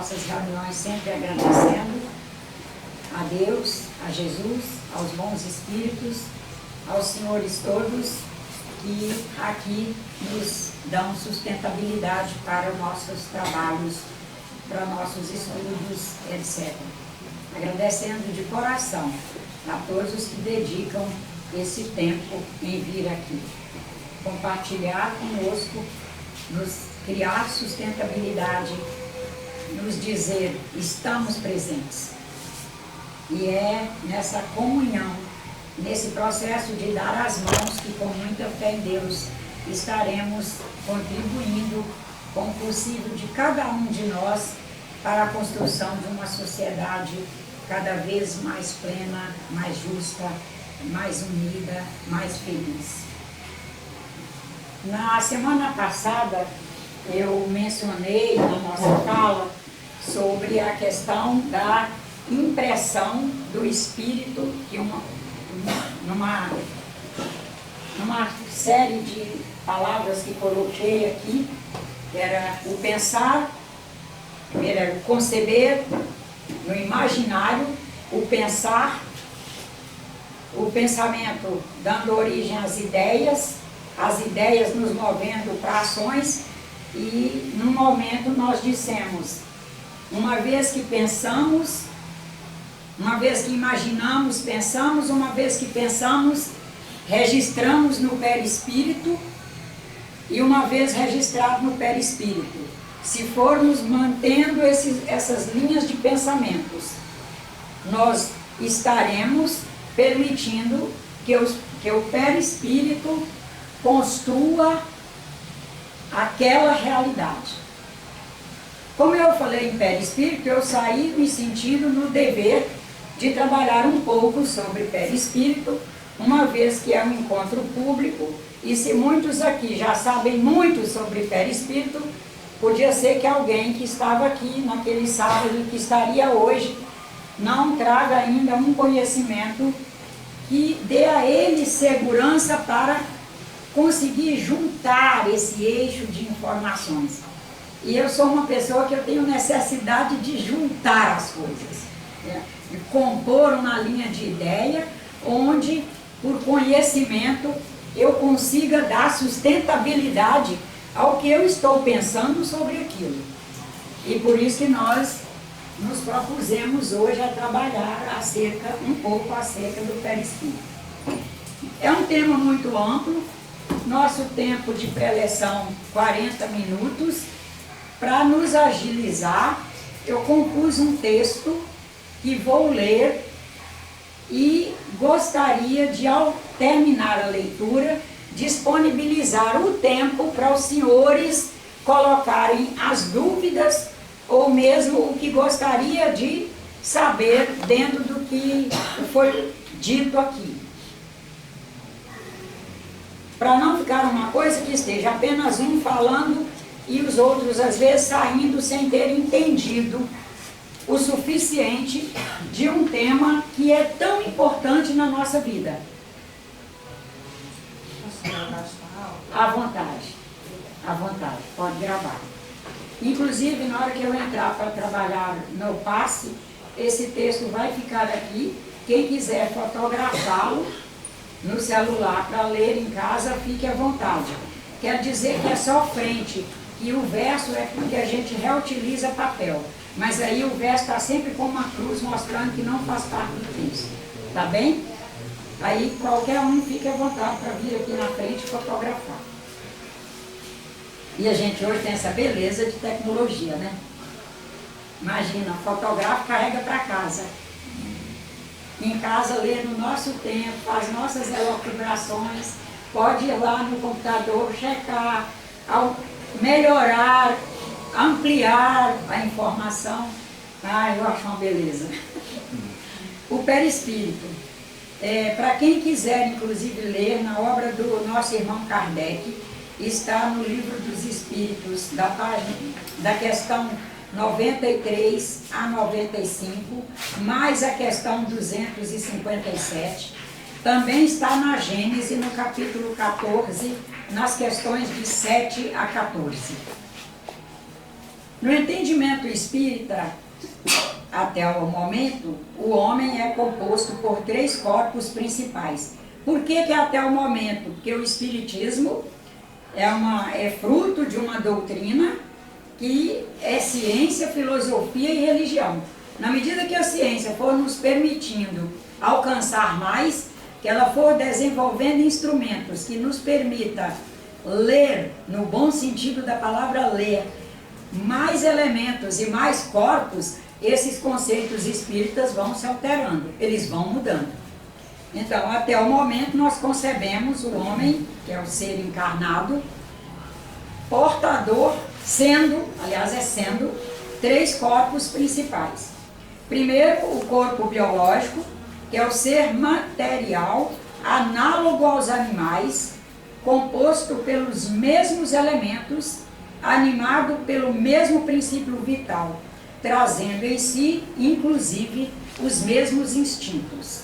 nossas reuniões sempre agradecendo a Deus, a Jesus, aos bons espíritos, aos senhores todos que aqui nos dão sustentabilidade para os nossos trabalhos, para nossos estudos, etc. Agradecendo de coração a todos os que dedicam esse tempo em vir aqui, compartilhar conosco, nos criar sustentabilidade, nos dizer, estamos presentes. E é nessa comunhão, nesse processo de dar as mãos, que com muita fé em Deus estaremos contribuindo com o possível de cada um de nós para a construção de uma sociedade cada vez mais plena, mais justa, mais unida, mais feliz. Na semana passada, eu mencionei na nossa fala sobre a questão da impressão do espírito, que numa série de palavras que coloquei aqui, que era o pensar, primeiro era o conceber, no imaginário, o pensar, o pensamento dando origem às ideias, as ideias nos movendo para ações, e no momento nós dissemos, uma vez que pensamos, uma vez que imaginamos, pensamos, uma vez que pensamos, registramos no perispírito, e uma vez registrado no perispírito, se formos mantendo essas linhas de pensamentos, nós estaremos permitindo que o perispírito construa aquela realidade. Como eu falei em perispírito, eu saí me sentindo no dever de trabalhar um pouco sobre perispírito, uma vez que é um encontro público, e se muitos aqui já sabem muito sobre perispírito, podia ser que alguém que estava aqui naquele sábado, que estaria hoje, não traga ainda um conhecimento que dê a ele segurança para conseguir juntar esse eixo de informações. E eu sou uma pessoa que eu tenho necessidade de juntar as coisas, de compor uma linha de ideia, onde, por conhecimento, eu consiga dar sustentabilidade ao que eu estou pensando sobre aquilo. E por isso que nós nos propusemos hoje a trabalhar um pouco acerca do perispírito. É um tema muito amplo, nosso tempo de preleção 40 minutos. Para nos agilizar, eu compus um texto que vou ler e gostaria de, ao terminar a leitura, disponibilizar o tempo para os senhores colocarem as dúvidas ou mesmo o que gostaria de saber dentro do que foi dito aqui. Para não ficar uma coisa que esteja apenas um falando e os outros às vezes saindo sem ter entendido o suficiente de um tema que é tão importante na nossa vida. À vontade, pode gravar. Inclusive, na hora que eu entrar para trabalhar no passe, esse texto vai ficar aqui. Quem quiser fotografá-lo no celular para ler em casa, fique à vontade. Quer dizer que é só frente, e o verso é porque a gente reutiliza papel. Mas aí o verso está sempre com uma cruz mostrando que não faz parte do texto. Tá bem? Aí qualquer um fique à vontade para vir aqui na frente e fotografar. E a gente hoje tem essa beleza de tecnologia, né? Imagina, fotografa, carrega para casa. Em casa, lê no nosso tempo, faz nossas elucubrações, pode ir lá no computador, checar, melhorar, ampliar a informação. Ah, eu acho uma beleza. O perispírito. Para quem quiser, inclusive, ler na obra do nosso irmão Kardec, está no Livro dos Espíritos, da questão 93 a 95, mais a questão 257. Também está na Gênese, no capítulo 14, nas questões de 7 a 14. No entendimento escrita até o momento, o homem é composto por 3 corpos principais. Por que até o momento? Porque o Espiritismo é fruto de uma doutrina que é ciência, filosofia e religião. Na medida que a ciência for nos permitindo alcançar mais, que ela for desenvolvendo instrumentos que nos permita ler, no bom sentido da palavra ler, mais elementos e mais corpos, esses conceitos espíritas vão se alterando, eles vão mudando. Então, até o momento, nós concebemos o homem, que é o ser encarnado, portador, sendo 3 corpos principais. Primeiro, o corpo biológico, que é o ser material, análogo aos animais, composto pelos mesmos elementos, animado pelo mesmo princípio vital, trazendo em si, inclusive, os mesmos instintos.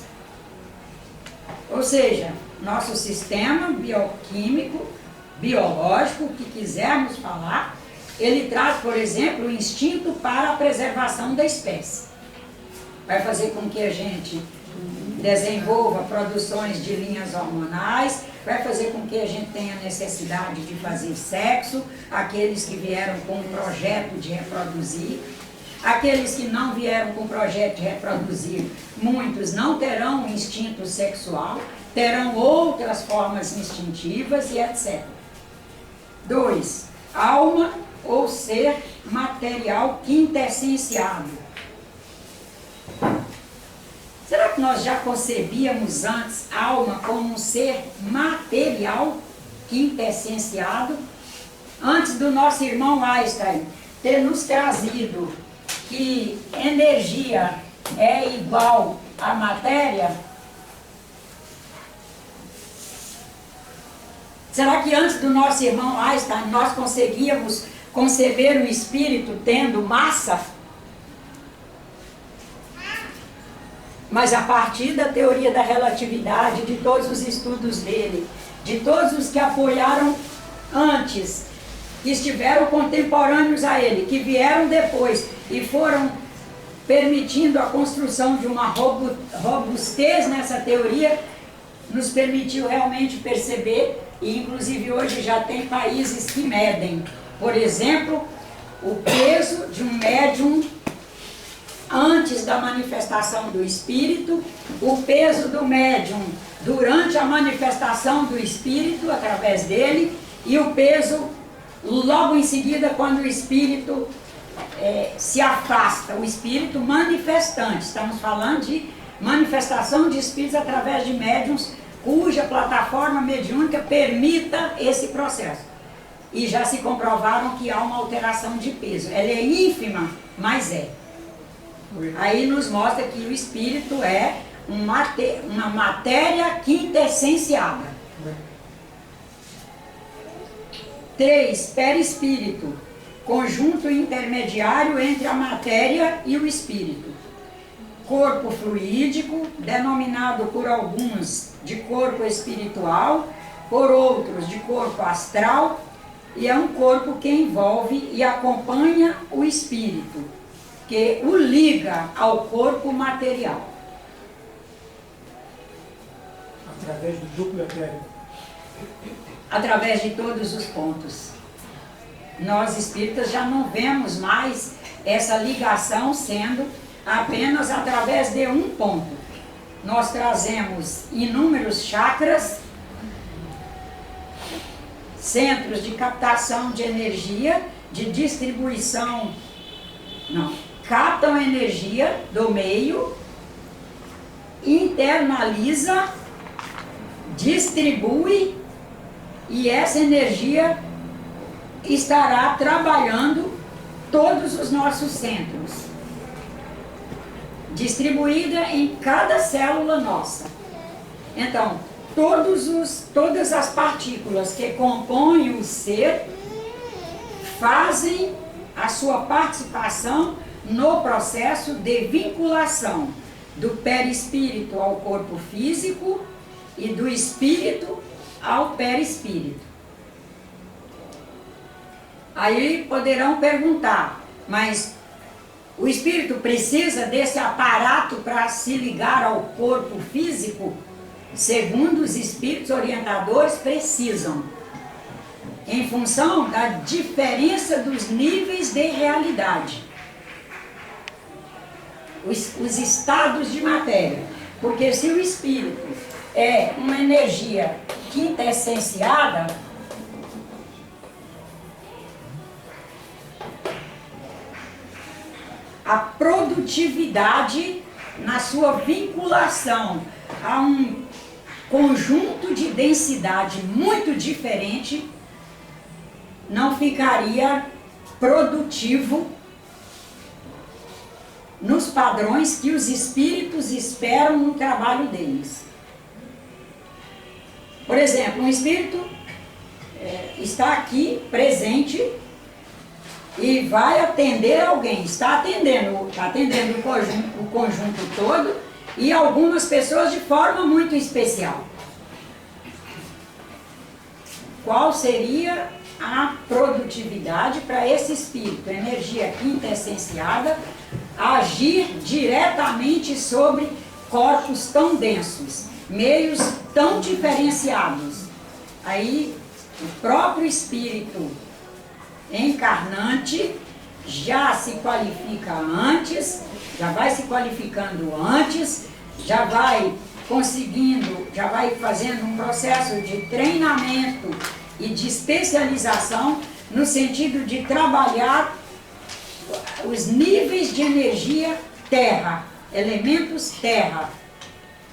Ou seja, nosso sistema bioquímico, biológico, o que quisermos falar, ele traz, por exemplo, o instinto para a preservação da espécie. Vai fazer com que a gente desenvolva produções de linhas hormonais, vai fazer com que a gente tenha necessidade de fazer sexo, aqueles que vieram com um projeto de reproduzir, aqueles que não vieram com o projeto de reproduzir, muitos não terão instinto sexual, terão outras formas instintivas e etc. 2. Alma ou ser material quintessenciado. Será que nós já concebíamos antes a alma como um ser material quintessenciado? Antes do nosso irmão Einstein ter nos trazido que energia é igual à matéria, será que antes do nosso irmão Einstein nós conseguíamos conceber o espírito tendo massa? Mas a partir da teoria da relatividade, de todos os estudos dele, de todos os que apoiaram antes, que estiveram contemporâneos a ele, que vieram depois e foram permitindo a construção de uma robustez nessa teoria, nos permitiu realmente perceber, e inclusive hoje já tem países que medem, por exemplo, o peso de um médium antes da manifestação do espírito, o peso do médium durante a manifestação do espírito, através dele, e o peso logo em seguida quando o espírito se afasta, o espírito manifestante. Estamos falando de manifestação de espíritos através de médiums cuja plataforma mediúnica permita esse processo. E já se comprovaram que há uma alteração de peso. Ela é ínfima, mas é. Aí nos mostra que o espírito é uma matéria quintessenciada. 3. Perispírito, conjunto intermediário entre a matéria e o espírito. Corpo fluídico, denominado por alguns de corpo espiritual, por outros de corpo astral, e é um corpo que envolve e acompanha o espírito, que o liga ao corpo material. Através do duplo etéreo. Através de todos os pontos. Nós espíritas já não vemos mais essa ligação sendo apenas através de um ponto. Nós trazemos inúmeros chakras, centros de captação de energia, de distribuição, captam energia do meio, internaliza, distribui, e essa energia estará trabalhando todos os nossos centros, distribuída em cada célula nossa. Então, todas as partículas que compõem o ser fazem a sua participação no processo de vinculação do perispírito ao corpo físico e do espírito ao perispírito. Aí poderão perguntar, mas O espírito precisa desse aparato para se ligar ao corpo físico? Segundo os espíritos orientadores, precisam, em função da diferença dos níveis de realidade, os estados de matéria. Porque se o espírito é uma energia quintessenciada, a produtividade na sua vinculação a um conjunto de densidade muito diferente não ficaria produtivo nos padrões que os espíritos esperam no trabalho deles. Por exemplo, um espírito está aqui presente e vai atender alguém, está atendendo o conjunto todo e algumas pessoas de forma muito especial. Qual seria a produtividade para esse espírito, energia quintessenciada, agir diretamente sobre corpos tão densos, meios tão diferenciados? Aí o próprio espírito encarnante já se qualifica antes, já vai se qualificando antes, já vai conseguindo, já vai fazendo um processo de treinamento e de especialização no sentido de trabalhar os níveis de energia terra, elementos terra,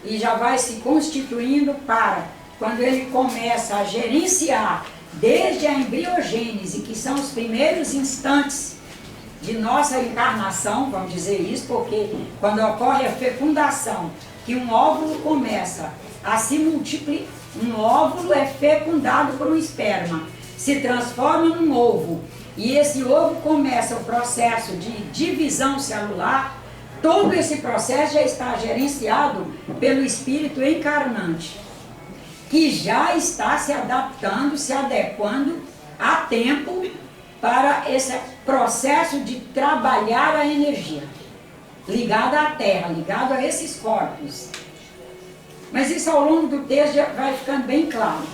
e já vai se constituindo para, quando ele começa a gerenciar desde a embriogênese, que são os primeiros instantes de nossa encarnação, vamos dizer isso, porque quando ocorre a fecundação, que um óvulo começa a se multiplicar, um óvulo é fecundado por um esperma, se transforma num ovo, e esse ovo começa o processo de divisão celular. Todo esse processo já está gerenciado pelo espírito encarnante, que já está se adaptando, se adequando a tempo para esse processo de trabalhar a energia, ligada à Terra, ligado a esses corpos. Mas isso ao longo do texto já vai ficando bem claro.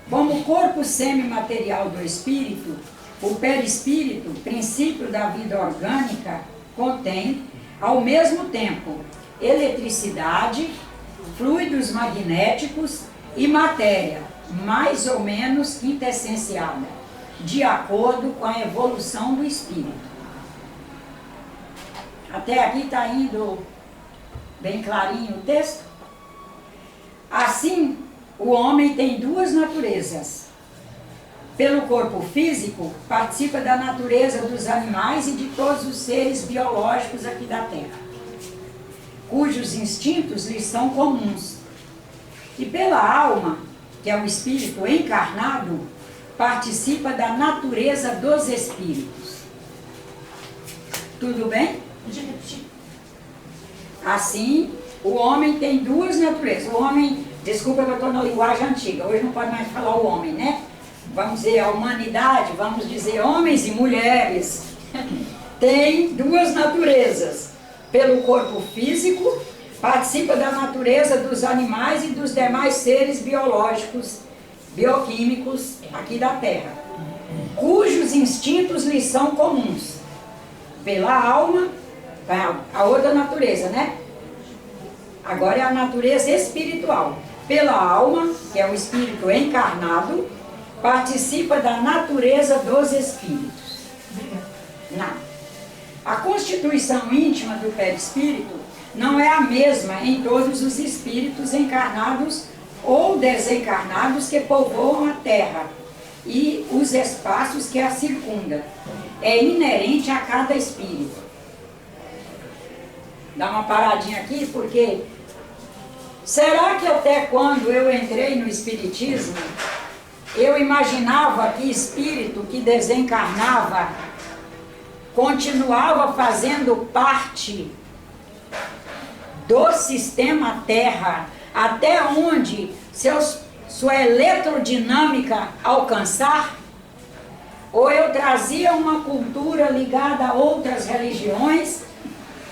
Como corpo semimaterial do espírito, o perispírito, princípio da vida orgânica, contém, ao mesmo tempo, eletricidade, fluidos magnéticos e matéria, mais ou menos quintessenciada, de acordo com a evolução do espírito. Até aqui está indo bem clarinho o texto? Assim, o homem tem duas naturezas. Pelo corpo físico, participa da natureza dos animais e de todos os seres biológicos aqui da Terra, cujos instintos lhes são comuns. E pela alma, que é o espírito encarnado, participa da natureza dos espíritos. Tudo bem? Assim, o homem tem duas naturezas. O homem, desculpa que eu estou na linguagem antiga, hoje não pode mais falar o homem, né? Vamos dizer a humanidade, vamos dizer homens e mulheres, tem duas naturezas. Pelo corpo físico, participa da natureza dos animais e dos demais seres biológicos, bioquímicos aqui da Terra, cujos instintos lhes são comuns. Pela alma, a outra natureza, né? Agora é a natureza espiritual. Pela alma, que é o espírito encarnado, participa da natureza dos espíritos. Não. A constituição íntima do perispírito não é a mesma em todos os espíritos encarnados ou desencarnados que povoam a Terra e os espaços que a circundam. É inerente a cada espírito. Dá uma paradinha aqui, porque será que até quando eu entrei no espiritismo, eu imaginava que espírito que desencarnava continuava fazendo parte do sistema Terra, até onde sua eletrodinâmica alcançar? ou eu trazia uma cultura ligada a outras religiões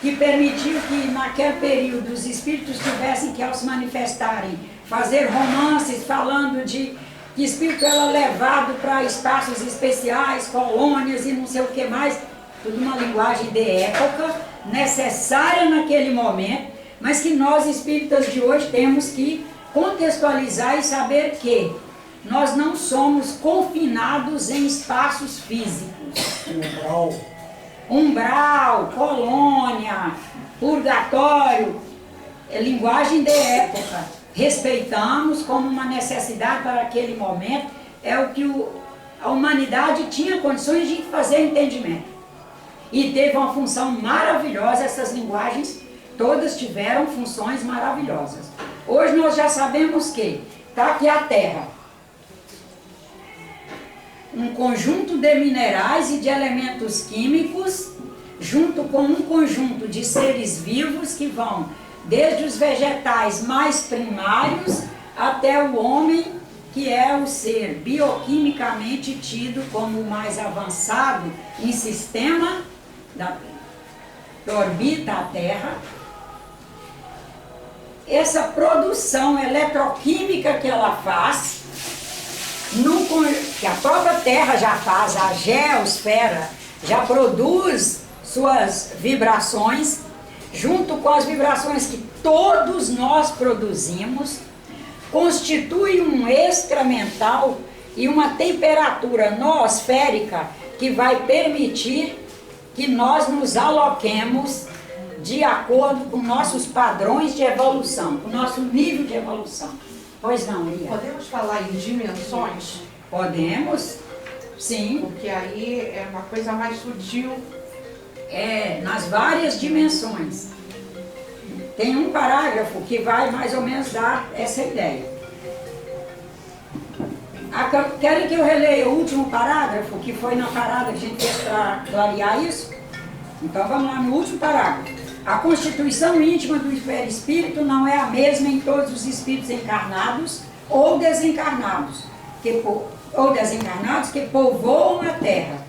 que permitiu que naquele período os espíritos tivessem que, ao se manifestarem, fazer romances falando de que espírito era levado para espaços especiais, colônias e não sei o que mais, tudo uma linguagem de época, necessária naquele momento, mas que nós espíritas de hoje temos que contextualizar e saber que nós não somos confinados em espaços físicos. Umbral, colônia, purgatório, é linguagem de época. Respeitamos como uma necessidade para aquele momento, é o que a humanidade tinha condições de fazer entendimento. E teve uma função maravilhosa, essas linguagens todas tiveram funções maravilhosas. Hoje nós já sabemos que está aqui a Terra, um conjunto de minerais e de elementos químicos, junto com um conjunto de seres vivos que vão desde os vegetais mais primários até o homem, que é o ser bioquimicamente tido como o mais avançado em sistema que orbita a Terra. Essa produção eletroquímica que ela faz, que a própria Terra já faz, a geosfera já produz suas vibrações, junto com as vibrações que todos nós produzimos, constitui um excremental e uma temperatura noosférica que vai permitir que nós nos aloquemos de acordo com nossos padrões de evolução, com o nosso nível de evolução. Pois não, Lia? Podemos falar em dimensões? Podemos, sim. Porque aí é uma coisa mais sutil. É, nas várias dimensões. Tem um parágrafo que vai mais ou menos dar essa ideia. Querem que eu releia o último parágrafo, que foi na parada que a gente fez para clarear isso? Então vamos lá no último parágrafo. A constituição íntima do perispírito não é a mesma em todos os espíritos encarnados ou desencarnados, que povoam a Terra,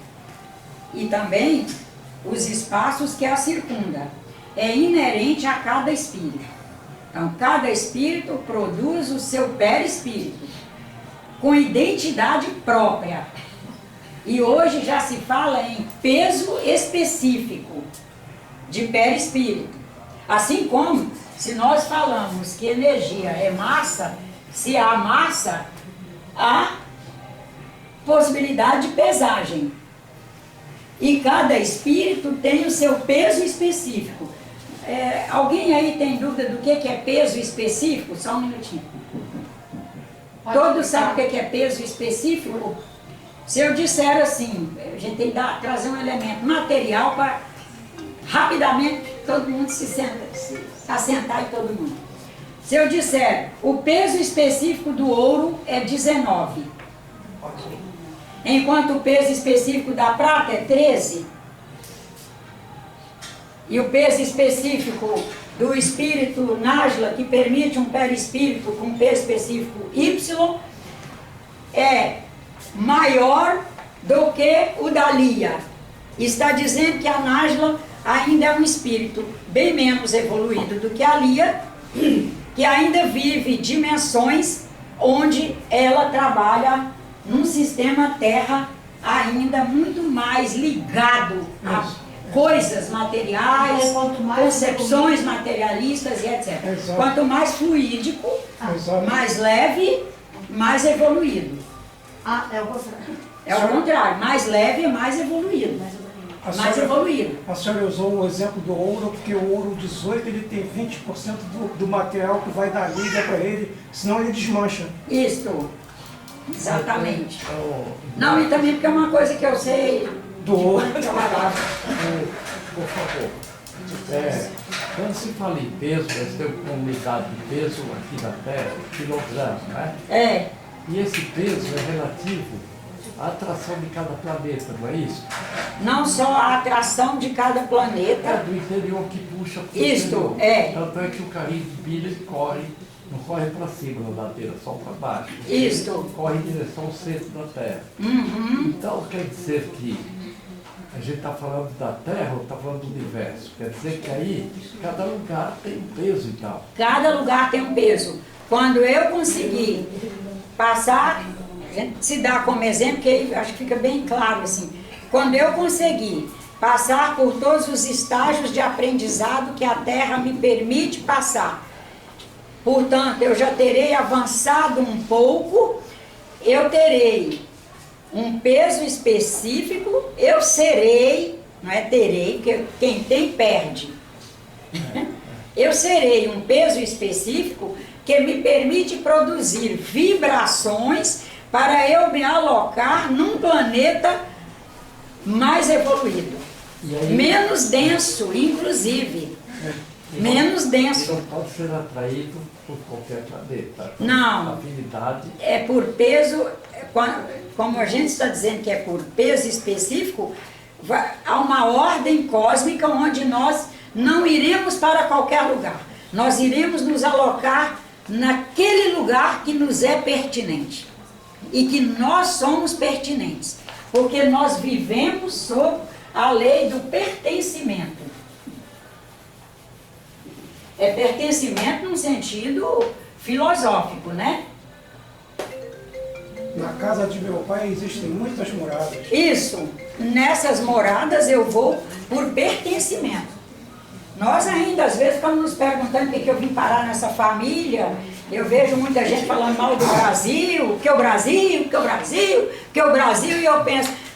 e também os espaços que a circundam. É inerente a cada espírito. Então, cada espírito produz o seu perispírito, com identidade própria. E hoje já se fala em peso específico de perispírito. Assim como, se nós falamos que energia é massa, se há massa, há possibilidade de pesagem. E cada espírito tem o seu peso específico. Alguém aí tem dúvida do que é peso específico? Só um minutinho. Todos sabem o que é peso específico? Se eu disser assim, a gente tem que trazer um elemento material para rapidamente todo mundo se assentar em todo mundo. Se eu disser, o peso específico do ouro é 19, enquanto o peso específico da prata é 13, e o peso específico do espírito Najla, que permite um perispírito com peso específico Y, é maior do que o da Lia. Está dizendo que a Najla ainda é um espírito bem menos evoluído do que a Lia, que ainda vive dimensões onde ela trabalha num sistema Terra ainda muito mais ligado a coisas materiais, concepções materialistas e etc. Exato. Quanto mais fluídico, mais leve, mais evoluído. É o contrário. É o contrário, mais leve e mais evoluído. Mais evoluído. A senhora usou o exemplo do ouro, porque o ouro 18 ele tem 20% do material que vai dar liga para ele, senão ele desmancha. Isso, exatamente. Não, e também porque é uma coisa que eu sei Do ouro. Por favor, quando se fala em peso, nós temos uma unidade de peso aqui na Terra, quilograma, né? É, E esse peso é relativo à atração de cada planeta, não é isso? não só a atração de cada É planeta, do interior que puxa para o isto, interior. é. Tanto é que o carrinho de pilha ele corre Não corre para cima na ladeira, só para baixo. Isto. Corre em direção ao centro da Terra. Uhum. Então quer dizer que a gente está falando da Terra ou está falando do universo? Quer dizer que aí cada lugar tem um peso e tal. Cada lugar tem um peso. Quando eu conseguir passar, a gente se dá como exemplo, que aí acho que fica bem claro assim. Quando eu conseguir passar por todos os estágios de aprendizado que a Terra me permite passar, portanto, eu já terei avançado um pouco, eu terei um peso específico, eu serei, não é terei, porque quem tem perde. Eu serei um peso específico que me permite produzir vibrações para eu me alocar num planeta mais evoluído. E aí, Menos denso, inclusive. Menos e denso. não pode ser atraído por qualquer planeta. Não. Afinidade. É por peso, como a gente está dizendo que é por peso específico, há uma ordem cósmica onde nós não iremos para qualquer lugar. Nós iremos nos alocar naquele lugar que nos é pertinente. E que nós somos pertinentes. Porque nós vivemos sob a lei do pertencimento. É pertencimento num sentido filosófico, né? Na casa de meu pai existem muitas moradas. Isso, nessas moradas eu vou por pertencimento. Nós ainda às vezes ficamos nos perguntando por que eu vim parar nessa família. Eu vejo muita gente falando mal do Brasil, que o Brasil, que o Brasil, que o Brasil, e eu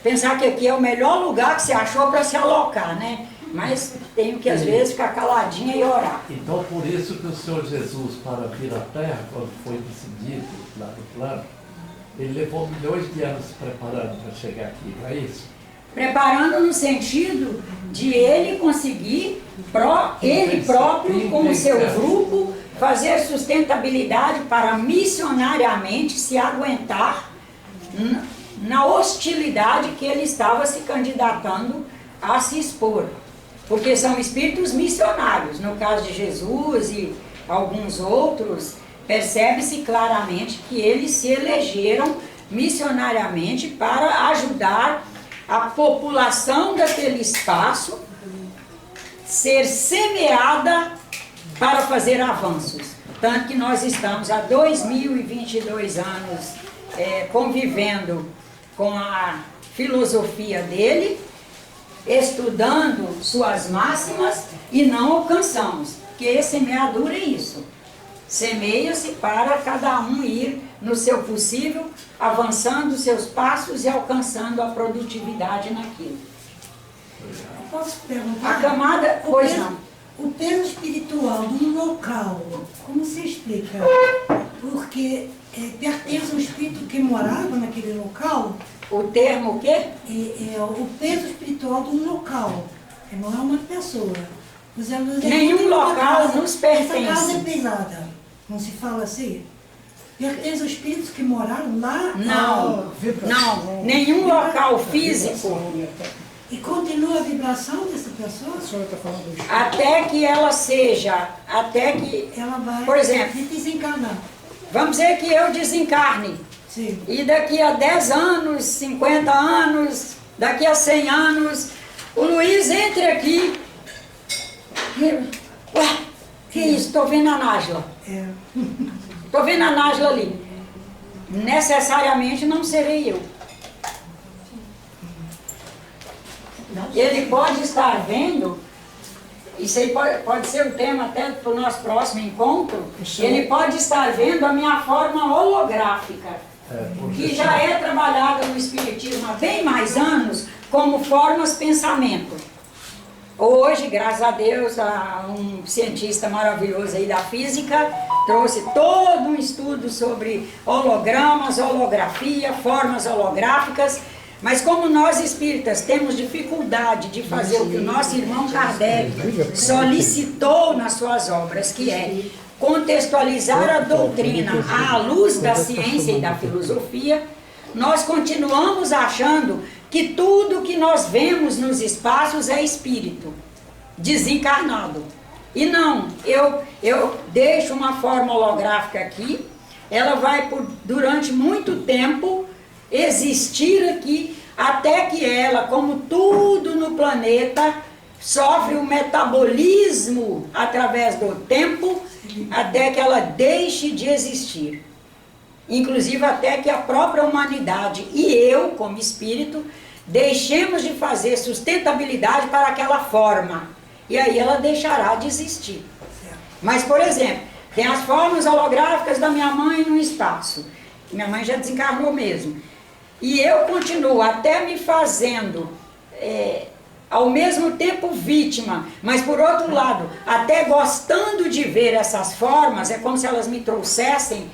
pensar que aqui é o melhor lugar que você achou para se alocar, né? Mas tenho que às vezes ficar caladinha e orar. Então por isso que o Senhor Jesus, para vir à Terra, quando foi decidido lá no plano, ele levou milhões de anos se preparando para chegar aqui, não é isso? Preparando no sentido de ele conseguir, ele próprio, com o seu grupo, fazer sustentabilidade para missionariamente se aguentar na hostilidade que ele estava se candidatando a se expor. Porque são espíritos missionários, no caso de Jesus e alguns outros, percebe-se claramente que eles se elegeram missionariamente para ajudar a população daquele espaço ser semeada para fazer avanços. Tanto que nós estamos há 2022 anos convivendo com a filosofia dele, estudando suas máximas e não alcançamos. Porque semeadura é isso. Semeia-se para cada um ir no seu possível, avançando seus passos e alcançando a produtividade naquilo. Posso perguntar? A camada, pois não. O peso espiritual de um local, como se explica? Porque pertence ao espírito que morava naquele local. O termo o quê? O peso espiritual de um local, não é uma pessoa. Nenhum local nos pertence. Essa casa é pesada, não se fala assim? Pertence aos espíritos que moraram lá? Não, não. Nenhum local físico. E continua a vibração dessa pessoa? A senhora está falando do espírito. Até que ela seja, até que, Ela vai por exemplo, desencarnar. vamos dizer que eu desencarne. Sim. E daqui a 10 anos, 50 anos, daqui a 100 anos, o Luiz entre aqui. Ué, que isso? Estou vendo a Nájila. Estou vendo a Nájila ali. Necessariamente não serei eu. Ele pode estar vendo, isso aí pode ser um tema até para o nosso próximo encontro, ele pode estar vendo a minha forma holográfica, que já é trabalhada no Espiritismo há bem mais anos como formas pensamento. Hoje, graças a Deus, um cientista maravilhoso aí da física trouxe todo um estudo sobre hologramas, holografia, formas holográficas. Mas como nós espíritas temos dificuldade de fazer o que o nosso irmão Kardec solicitou nas suas obras, que é contextualizar a doutrina à luz da ciência e da filosofia, nós continuamos achando que tudo que nós vemos nos espaços é espírito desencarnado. E não, eu deixo uma forma holográfica aqui, ela vai durante muito tempo existir aqui, até que ela, como tudo no planeta, sofre um metabolismo através do tempo, até que ela deixe de existir. Inclusive até que a própria humanidade e eu, como espírito, deixemos de fazer sustentabilidade para aquela forma. E aí ela deixará de existir. Mas, por exemplo, tem as formas holográficas da minha mãe no espaço. Minha mãe já desencarnou mesmo. E eu continuo até me fazendo, ao mesmo tempo vítima, mas por outro lado, até gostando de ver essas formas, é como se elas me trouxessem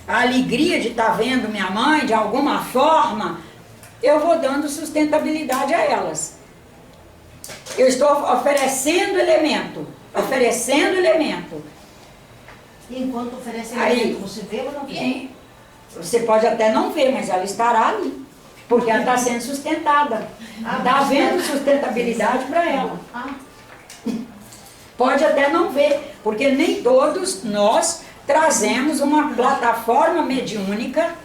a alegria de estar vendo minha mãe de alguma forma, eu vou dando sustentabilidade a elas. Eu estou oferecendo elemento, E enquanto oferece Aí, alimento, você vê ou não vê? Você pode até não ver, mas ela estará ali, porque ela está sendo sustentada. Está havendo sustentabilidade para ela. Pode até não ver, porque nem todos nós trazemos uma plataforma mediúnica,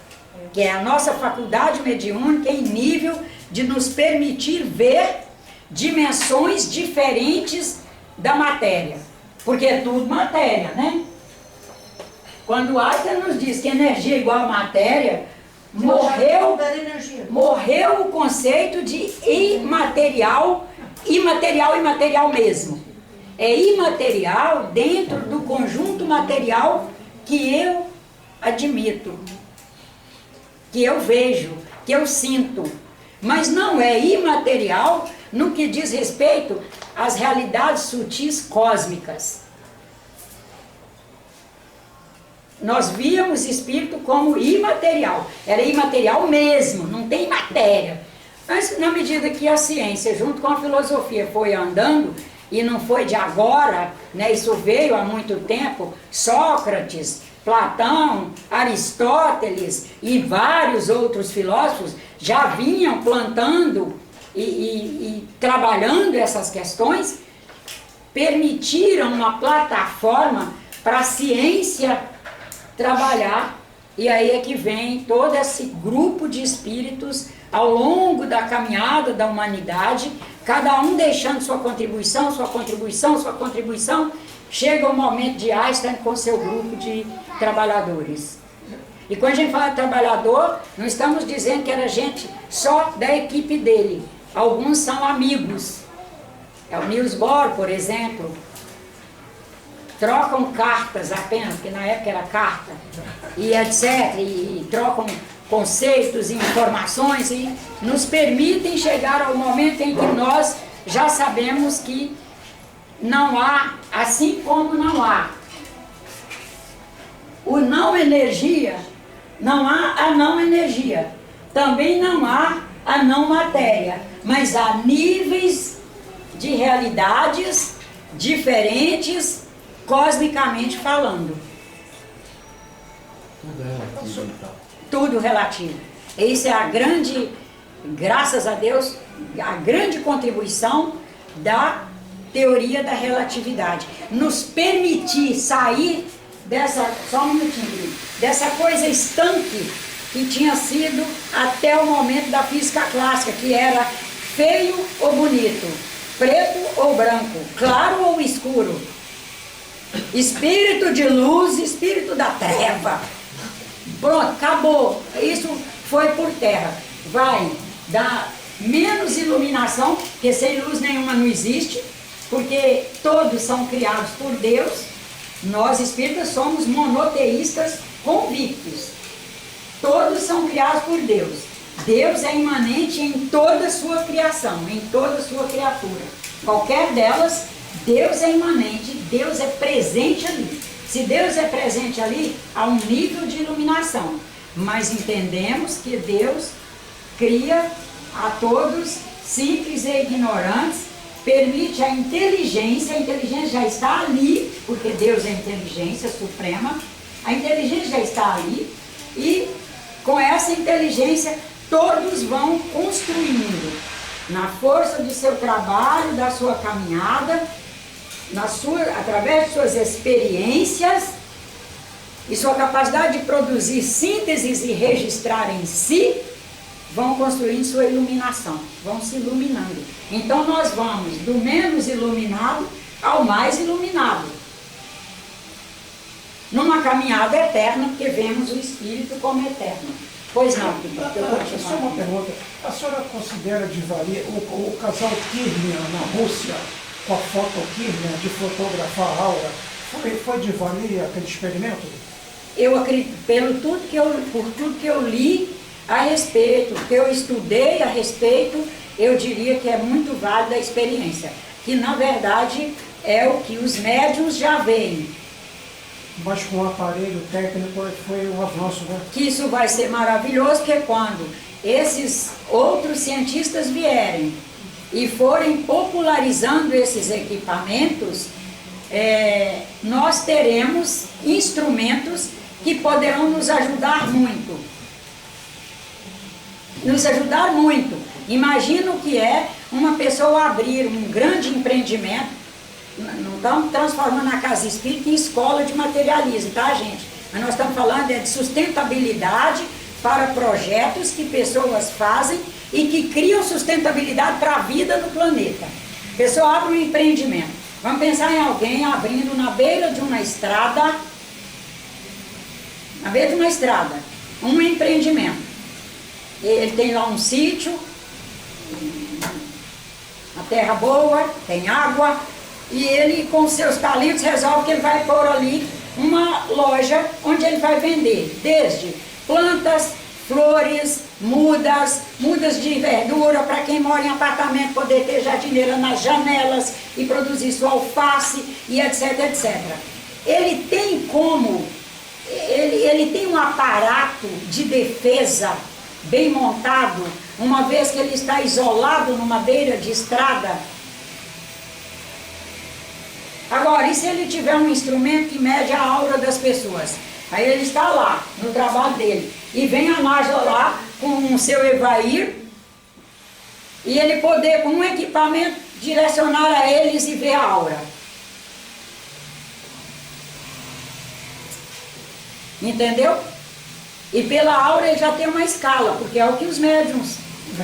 que é a nossa faculdade mediúnica, em nível de nos permitir ver dimensões diferentes da matéria. Porque é tudo matéria, né? Quando Einstein nos diz que energia é igual a matéria, morreu o conceito de imaterial mesmo. É imaterial dentro do conjunto material que eu admito, que eu vejo, que eu sinto. Mas não é imaterial no que diz respeito às realidades sutis cósmicas. Nós víamos espírito como imaterial. Era imaterial mesmo, não tem matéria. Mas na medida que a ciência, junto com a filosofia, foi andando, e não foi de agora, né, isso veio há muito tempo, Sócrates, Platão, Aristóteles e vários outros filósofos já vinham plantando e trabalhando essas questões, permitiram uma plataforma para a ciência trabalhar, e aí é que vem todo esse grupo de espíritos ao longo da caminhada da humanidade, cada um deixando sua contribuição, chega o momento de Einstein com seu grupo de trabalhadores. E quando a gente fala de trabalhador, não estamos dizendo que era gente só da equipe dele, alguns são amigos. É o Niels Bohr, por exemplo, trocam cartas apenas, porque na época era carta, e etc., e trocam conceitos e informações e nos permitem chegar ao momento em que nós já sabemos que não há, assim como não há o não energia, não há a não energia, também não há a não matéria, mas há níveis de realidades diferentes, cosmicamente falando. Tudo é relativo, então. Tudo relativo. Isso é a grande, graças a Deus, a grande contribuição da teoria da relatividade. Nos permitir sair dessa, só um minutinho, dessa coisa estanque que tinha sido até o momento da física clássica, que era feio ou bonito, preto ou branco, claro ou escuro, espírito de luz, espírito da treva. Pronto, acabou. Isso foi por terra. Vai dar menos iluminação, porque sem luz nenhuma não existe, porque todos são criados por Deus. Nós espíritas somos monoteístas convictos. Todos são criados por Deus. Deus é imanente em toda a sua criação, em toda a sua criatura. Qualquer delas, Deus é imanente, Deus é presente ali. Se Deus é presente ali, há um nível de iluminação. Mas entendemos que Deus cria a todos simples e ignorantes, permite a inteligência já está ali, porque Deus é a inteligência suprema, a inteligência já está ali, e com essa inteligência todos vão construindo, na força do seu trabalho, da sua caminhada, através de suas experiências e sua capacidade de produzir sínteses e registrar em si, vão construindo sua iluminação, vão se iluminando. Então nós vamos do menos iluminado ao mais iluminado, numa caminhada eterna, porque vemos o Espírito como eterno. Pois não, Só uma pergunta. A senhora considera de valia o casal Kirlian na Rússia, com a foto Kirlian de fotografar a aura, foi de valia aquele experimento? Eu acredito, por tudo que eu li a respeito, que eu estudei a respeito, eu diria que é muito válida a experiência, que na verdade é o que os médiuns já veem. Mas com o aparelho técnico foi um avanço, né? Que isso vai ser maravilhoso, porque quando esses outros cientistas vierem e forem popularizando esses equipamentos, nós teremos instrumentos que poderão nos ajudar muito. Nos ajudar muito. Imagina o que é uma pessoa abrir um grande empreendimento. Não estamos transformando a Casa Espírita em escola de materialismo, tá, gente? Mas nós estamos falando de sustentabilidade para projetos que pessoas fazem e que criam sustentabilidade para a vida no planeta. A pessoa abre um empreendimento. Vamos pensar em alguém abrindo na beira de uma estrada, um empreendimento. Ele tem lá um sítio, uma terra boa, tem água, e ele, com seus talentos, resolve que ele vai pôr ali uma loja onde ele vai vender desde plantas, flores, mudas de verdura, para quem mora em apartamento poder ter jardineira nas janelas e produzir sua alface e etc, etc. Ele tem um aparato de defesa bem montado, uma vez que ele está isolado numa beira de estrada. Agora, e se ele tiver um instrumento que mede a aura das pessoas? Aí ele está lá, no trabalho dele, e vem a Nájila lá com o seu Evair, e ele poder, com um equipamento, direcionar a eles e ver a aura. Entendeu? E pela aura ele já tem uma escala, porque é o que os médiums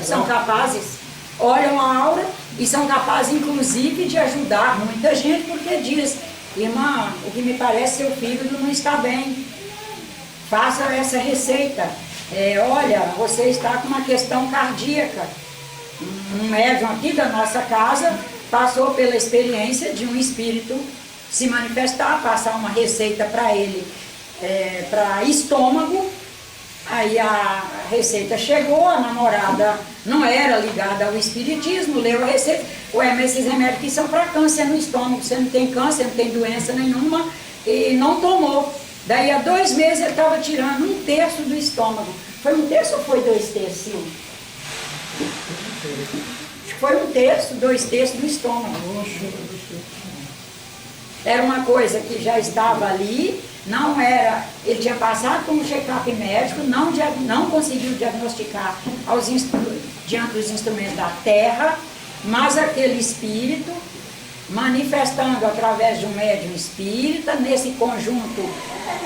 são capazes. Olham a aura e são capazes, inclusive, de ajudar muita gente, porque diz: irmã, o que me parece seu fígado não está bem. Faça essa receita. Olha, você está com uma questão cardíaca. Um médium aqui da nossa casa passou pela experiência de um espírito se manifestar, passar uma receita para ele, para estômago. Aí a receita chegou, a namorada não era ligada ao espiritismo, leu a receita. Mas esses remédios aqui são para câncer no estômago, você não tem câncer, não tem doença nenhuma, e não tomou. Daí a 2 meses ele estava tirando 1/3 do estômago. Foi 1/3 ou foi 2/3, Silvio? Acho que foi 1/3, 2/3 do estômago. Era uma coisa que já estava ali. Não era, ele tinha passado por um check-up médico, não conseguiu diagnosticar diante dos instrumentos da Terra, mas aquele espírito, manifestando através de um médium espírita, nesse conjunto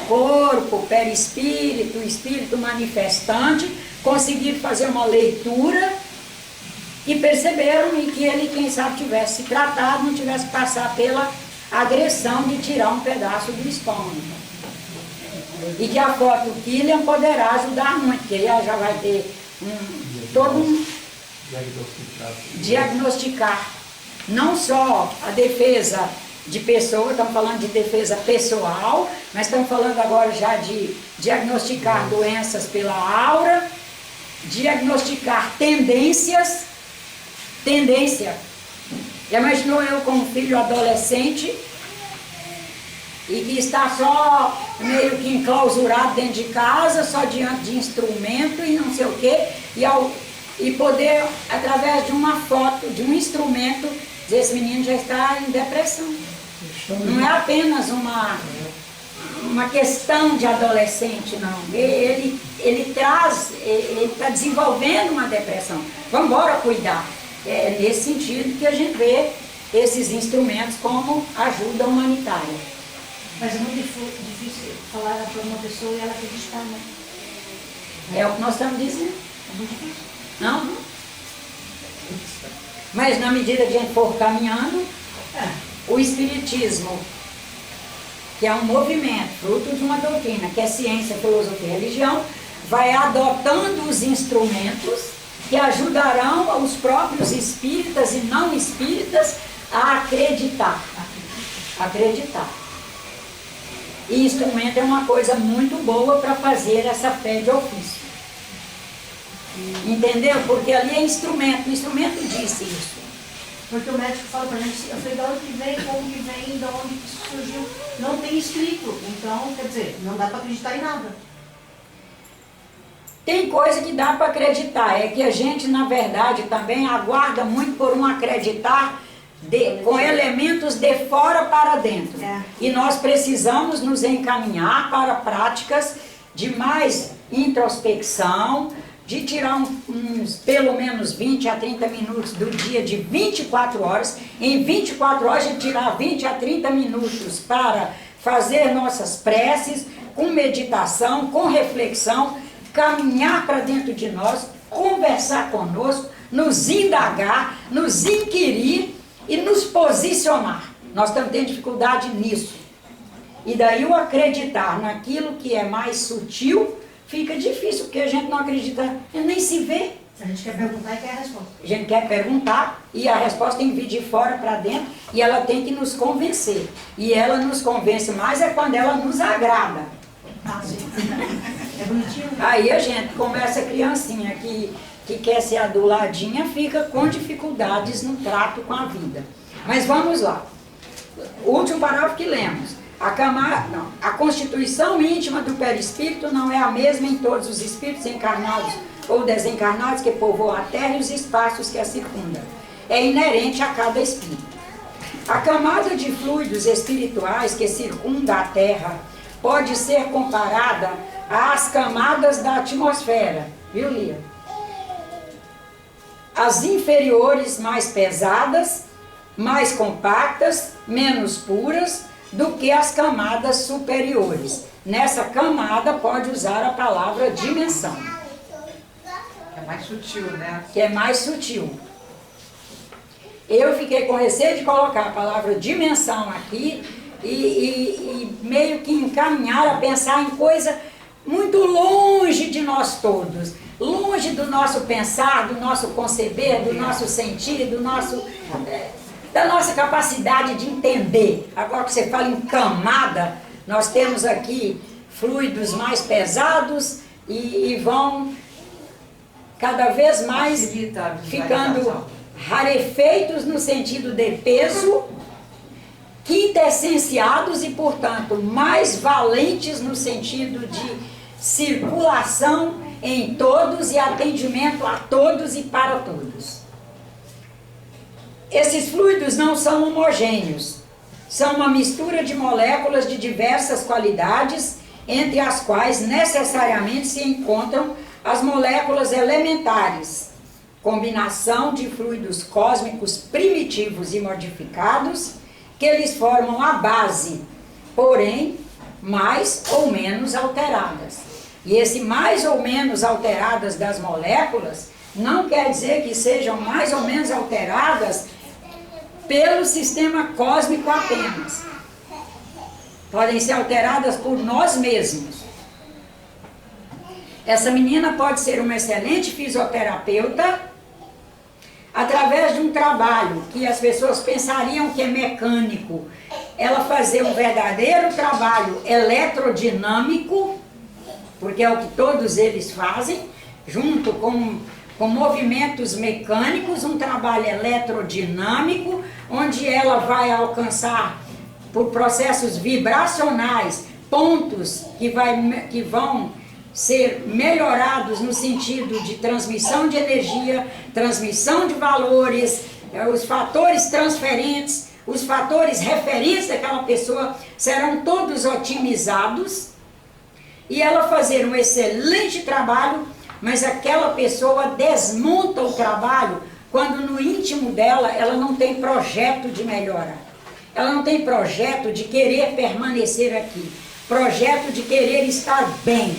corpo, perispírito, espírito manifestante, conseguiram fazer uma leitura e perceberam e que ele, quem sabe, tivesse se tratado, não tivesse que passar pela agressão de tirar um pedaço do estômago. E que a foto Kirlian poderá ajudar muito, porque ela já vai ter diagnosticar não só a defesa de pessoa, estamos falando de defesa pessoal, mas estamos falando agora já de diagnosticar doenças pela aura, diagnosticar tendência. Já imaginou eu com um filho adolescente e que está só meio que enclausurado dentro de casa, só diante de instrumento e não sei o quê, e poder, através de uma foto, de um instrumento, dizer: esse menino já está em depressão. Não é apenas uma questão de adolescente, não. Ele está desenvolvendo uma depressão. Vamos embora cuidar. É nesse sentido que a gente vê esses instrumentos como ajuda humanitária. Mas é muito difícil falar para uma pessoa e ela acreditar, né? É o que nós estamos dizendo. É muito difícil. Não? Mas na medida que a gente for caminhando, o Espiritismo, que é um movimento, fruto de uma doutrina, que é ciência, filosofia e religião, vai adotando os instrumentos que ajudarão os próprios espíritas e não espíritas a acreditar. Acreditar. E instrumento é uma coisa muito boa para fazer essa fé de ofício. Entendeu? Porque ali é instrumento, o instrumento disse isso. Porque o médico fala pra gente, eu falei, de onde que vem, como que vem, de onde que isso surgiu. Não tem escrito, então, quer dizer, não dá para acreditar em nada. Tem coisa que dá para acreditar, é que a gente, na verdade, também aguarda muito por um acreditar com elementos de fora para dentro. E nós precisamos nos encaminhar para práticas de mais introspecção, de tirar pelo menos 20 a 30 minutos do dia de 24 horas. Em 24 horas, a gente tirar 20 a 30 minutos para fazer nossas preces, com meditação, com reflexão, caminhar para dentro de nós, conversar conosco, nos indagar, nos inquirir e nos posicionar. Nós estamos tendo dificuldade nisso. E daí o acreditar naquilo que é mais sutil fica difícil, porque a gente não acredita, nem se vê. A gente quer perguntar e quer a resposta. A gente quer perguntar e a resposta tem que vir de fora para dentro e ela tem que nos convencer. E ela nos convence mais é quando ela nos agrada. Ah, sim. É bonitinho. Aí a gente começa a criancinha que quer ser aduladinha, fica com dificuldades no trato com a vida. Mas vamos lá. O último parágrafo que lemos. A constituição íntima do perispírito não é a mesma em todos os espíritos encarnados ou desencarnados que povoam a Terra e os espaços que a circundam. É inerente a cada espírito. A camada de fluidos espirituais que circunda a Terra pode ser comparada às camadas da atmosfera. Viu, Lia? As inferiores mais pesadas, mais compactas, menos puras do que as camadas superiores. Nessa camada pode usar a palavra dimensão. É mais sutil, né? Que é mais sutil. Eu fiquei com receio de colocar a palavra dimensão aqui e meio que encaminhar a pensar em coisa muito longe de nós todos. Longe do nosso pensar, do nosso conceber, do nosso sentir, da nossa capacidade de entender. Agora que você fala em camada, nós temos aqui fluidos mais pesados e vão cada vez mais ficando rarefeitos no sentido de peso, quintessenciados e, portanto, mais valentes no sentido de circulação em todos e atendimento a todos e para todos. Esses fluidos não são homogêneos, são uma mistura de moléculas de diversas qualidades, entre as quais necessariamente se encontram as moléculas elementares, combinação de fluidos cósmicos primitivos e modificados, que eles formam a base, porém mais ou menos alteradas. E esse mais ou menos alteradas das moléculas não quer dizer que sejam mais ou menos alteradas pelo sistema cósmico apenas. Podem ser alteradas por nós mesmos. Essa menina pode ser uma excelente fisioterapeuta através de um trabalho que as pessoas pensariam que é mecânico. Ela fazer um verdadeiro trabalho eletrodinâmico, porque é o que todos eles fazem, junto com movimentos mecânicos, um trabalho eletrodinâmico, onde ela vai alcançar, por processos vibracionais, pontos que vão ser melhorados no sentido de transmissão de energia, transmissão de valores, os fatores transferentes, os fatores referentes daquela pessoa serão todos otimizados, e ela fazer um excelente trabalho, mas aquela pessoa desmonta o trabalho quando no íntimo dela ela não tem projeto de melhora. Ela não tem projeto de querer permanecer aqui, projeto de querer estar bem,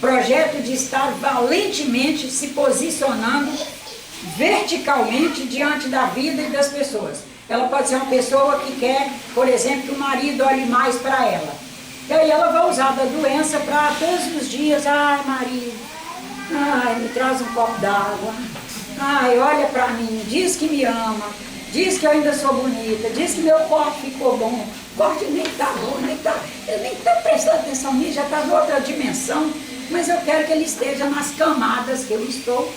projeto de estar valentemente se posicionando verticalmente diante da vida e das pessoas. Ela pode ser uma pessoa que quer, por exemplo, que o marido olhe mais para ela. E aí ela vai usar da doença para todos os dias, ai marido, ai me traz um copo d'água, ai olha para mim, diz que me ama, diz que eu ainda sou bonita, diz que meu corte ficou bom, o corte nem está bom, eu nem estou prestando atenção nisso, já está em outra dimensão, mas eu quero que ele esteja nas camadas que eu estou.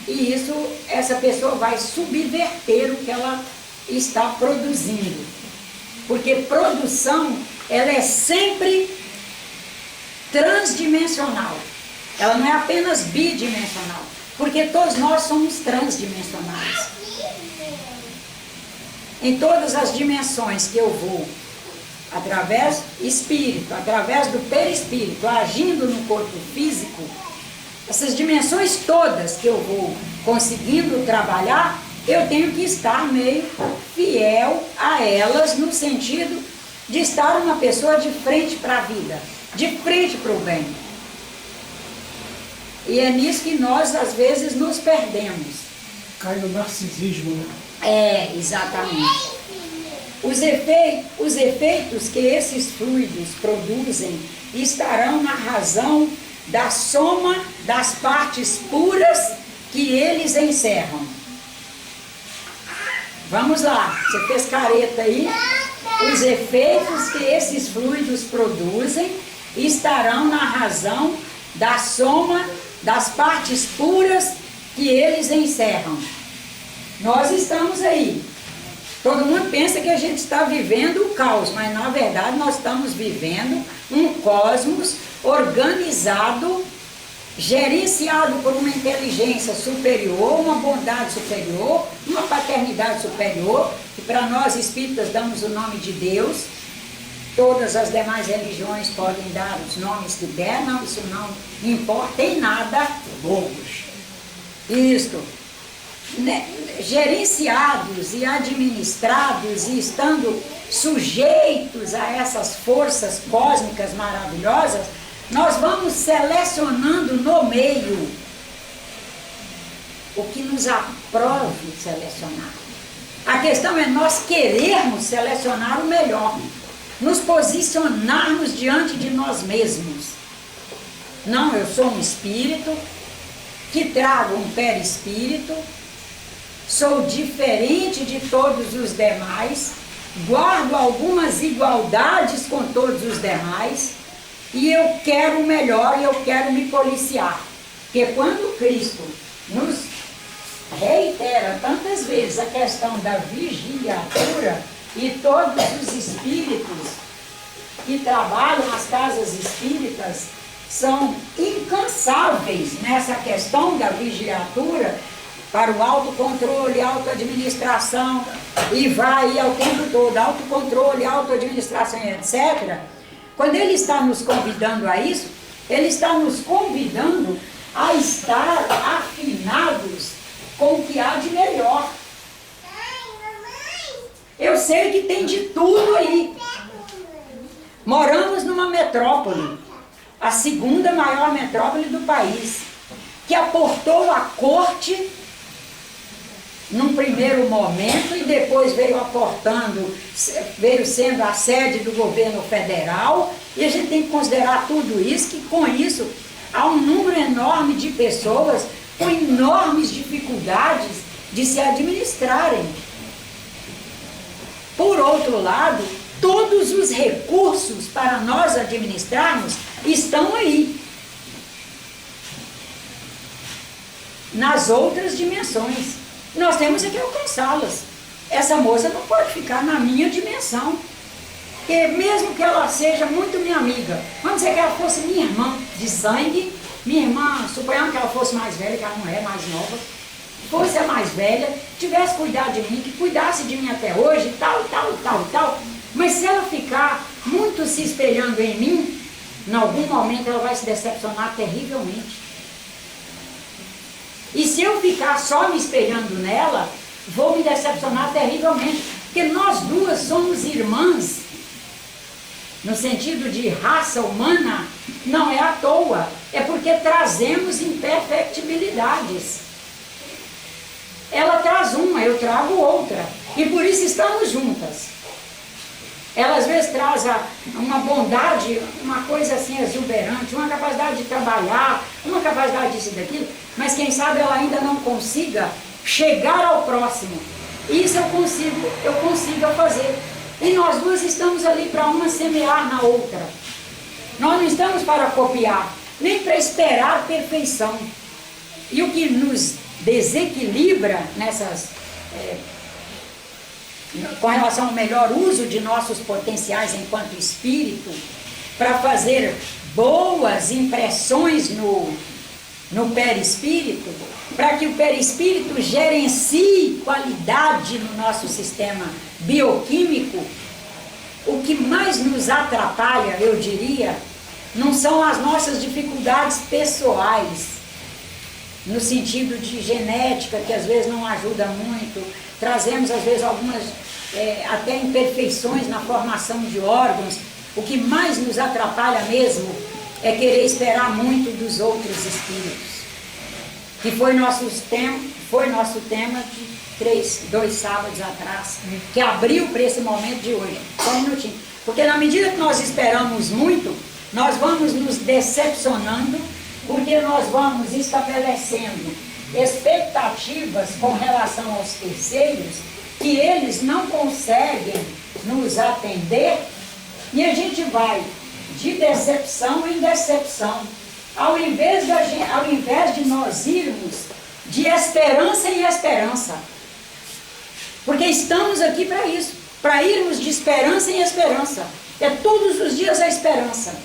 E isso, essa pessoa vai subverter o que ela está produzindo. Porque produção, ela é sempre transdimensional. Ela não é apenas bidimensional. Porque todos nós somos transdimensionais. Em todas as dimensões que eu vou, através do espírito, através do perispírito, agindo no corpo físico, essas dimensões todas que eu vou conseguindo trabalhar, eu tenho que estar meio fiel a elas, no sentido de estar uma pessoa de frente para a vida, de frente para o bem. E é nisso que nós, às vezes, nos perdemos. Cai no narcisismo, né? É, exatamente. Os efeitos que esses fluidos produzem estarão na razão da soma das partes puras que eles encerram. Vamos lá, você fez careta aí? Os efeitos que esses fluidos produzem estarão na razão da soma das partes puras que eles encerram. Nós estamos aí. Todo mundo pensa que a gente está vivendo o caos, mas na verdade nós estamos vivendo um cosmos organizado, gerenciado por uma inteligência superior, uma bondade superior, uma paternidade superior, que para nós espíritas damos o nome de Deus. Todas as demais religiões podem dar os nomes que der, não, isso não importa em nada. Logos. Isto. Gerenciados e administrados e estando sujeitos a essas forças cósmicas maravilhosas, nós vamos selecionando no meio o que nos aprove selecionar. A questão é nós querermos selecionar o melhor, nos posicionarmos diante de nós mesmos. Não, eu sou um espírito que trago um perispírito, sou diferente de todos os demais, guardo algumas igualdades com todos os demais, e eu quero o melhor e eu quero me policiar. Porque quando Cristo nos reitera tantas vezes a questão da vigiatura, e todos os espíritos que trabalham nas casas espíritas são incansáveis nessa questão da vigiatura, para o autocontrole, autoadministração, e vai ao tempo todo, autocontrole, autoadministração, etc. Quando ele está nos convidando a isso, ele está nos convidando a estar afinados com o que há de melhor. Eu sei que tem de tudo aí. Moramos numa metrópole, a segunda maior metrópole do país, que aportou a corte num primeiro momento e depois veio aportando, veio sendo a sede do governo federal, e a gente tem que considerar tudo isso, que com isso há um número enorme de pessoas com enormes dificuldades de se administrarem. Por outro lado, todos os recursos para nós administrarmos estão aí, nas outras dimensões. Nós temos é que alcançá-las. Essa moça não pode ficar na minha dimensão, porque mesmo que ela seja muito minha amiga, vamos dizer que ela fosse minha irmã de sangue, minha irmã, suponhamos que ela fosse mais velha, que ela não é mais nova, fosse a mais velha, tivesse cuidado de mim, que cuidasse de mim até hoje, e tal, e tal, e tal, e tal, mas se ela ficar muito se espelhando em mim, em algum momento ela vai se decepcionar terrivelmente. E se eu ficar só me espelhando nela, vou me decepcionar terrivelmente. Porque nós duas somos irmãs, no sentido de raça humana, não é à toa. É porque trazemos imperfectibilidades. Ela traz uma, eu trago outra. E por isso estamos juntas. Ela às vezes traz uma bondade, uma coisa assim exuberante, uma capacidade de trabalhar, uma capacidade disso e daquilo, mas quem sabe ela ainda não consiga chegar ao próximo. Isso eu consigo fazer. E nós duas estamos ali para uma semear na outra. Nós não estamos para copiar, nem para esperar perfeição. E o que nos desequilibra com relação ao melhor uso de nossos potenciais enquanto espírito, para fazer boas impressões no perispírito, para que o perispírito gerencie qualidade no nosso sistema bioquímico, o que mais nos atrapalha, eu diria, não são as nossas dificuldades pessoais, no sentido de genética, que às vezes não ajuda muito, trazemos às vezes algumas até imperfeições na formação de órgãos. O que mais nos atrapalha mesmo é querer esperar muito dos outros espíritos, que foi nosso tema de 2 sábados atrás, que abriu para esse momento de hoje. Só um minutinho. Porque na medida que nós esperamos muito, nós vamos nos decepcionando, porque nós vamos estabelecendo expectativas com relação aos terceiros, que eles não conseguem nos atender, e a gente vai de decepção em decepção, ao invés de nós irmos de esperança em esperança, porque estamos aqui para isso, para irmos de esperança em esperança, é todos os dias a esperança.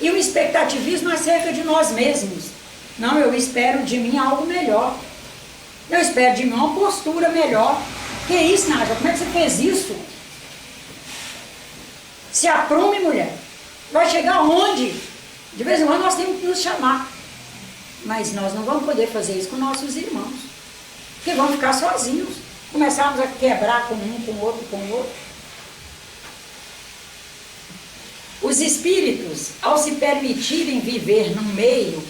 E o expectativismo acerca de nós mesmos. Não, eu espero de mim algo melhor. Eu espero de mim uma postura melhor. Que isso, Nádia? Como é que você fez isso? Se aprume, mulher. Vai chegar onde? De vez em quando nós temos que nos chamar. Mas nós não vamos poder fazer isso com nossos irmãos. Porque vamos ficar sozinhos. Começarmos a quebrar com um, com o outro, com o outro. Os espíritos, ao se permitirem viver no meio,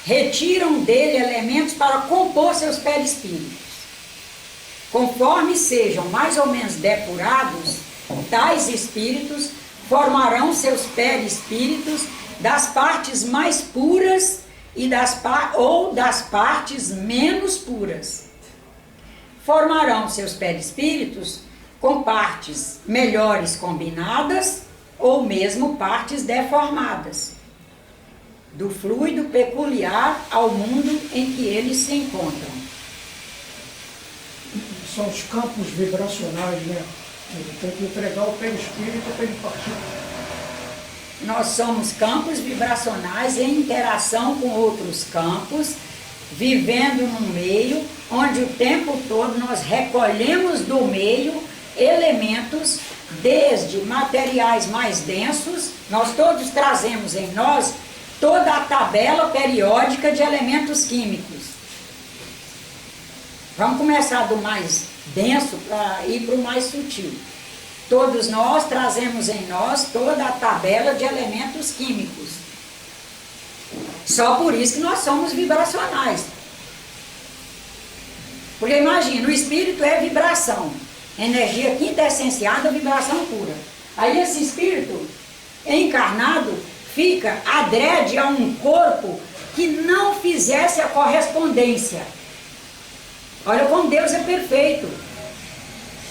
retiram dele elementos para compor seus perispíritos. Conforme sejam mais ou menos depurados, tais espíritos formarão seus perispíritos das partes mais puras ou das partes menos puras. Formarão seus perispíritos com partes melhores combinadas ou mesmo partes deformadas, do fluido peculiar ao mundo em que eles se encontram. São os campos vibracionais, né? Ele tem que entregar o perispírito para ele partir. Nós somos campos vibracionais em interação com outros campos, vivendo num meio onde o tempo todo nós recolhemos do meio elementos, desde materiais mais densos, nós todos trazemos em nós toda a tabela periódica de elementos químicos. Vamos começar do mais denso para ir para o mais sutil. Todos nós trazemos em nós toda a tabela de elementos químicos. Só por isso que nós somos vibracionais. Porque imagina, o espírito é vibração. Energia quintessenciada, vibração pura. Aí esse espírito encarnado fica adrede a um corpo que não fizesse a correspondência. Olha como Deus é perfeito.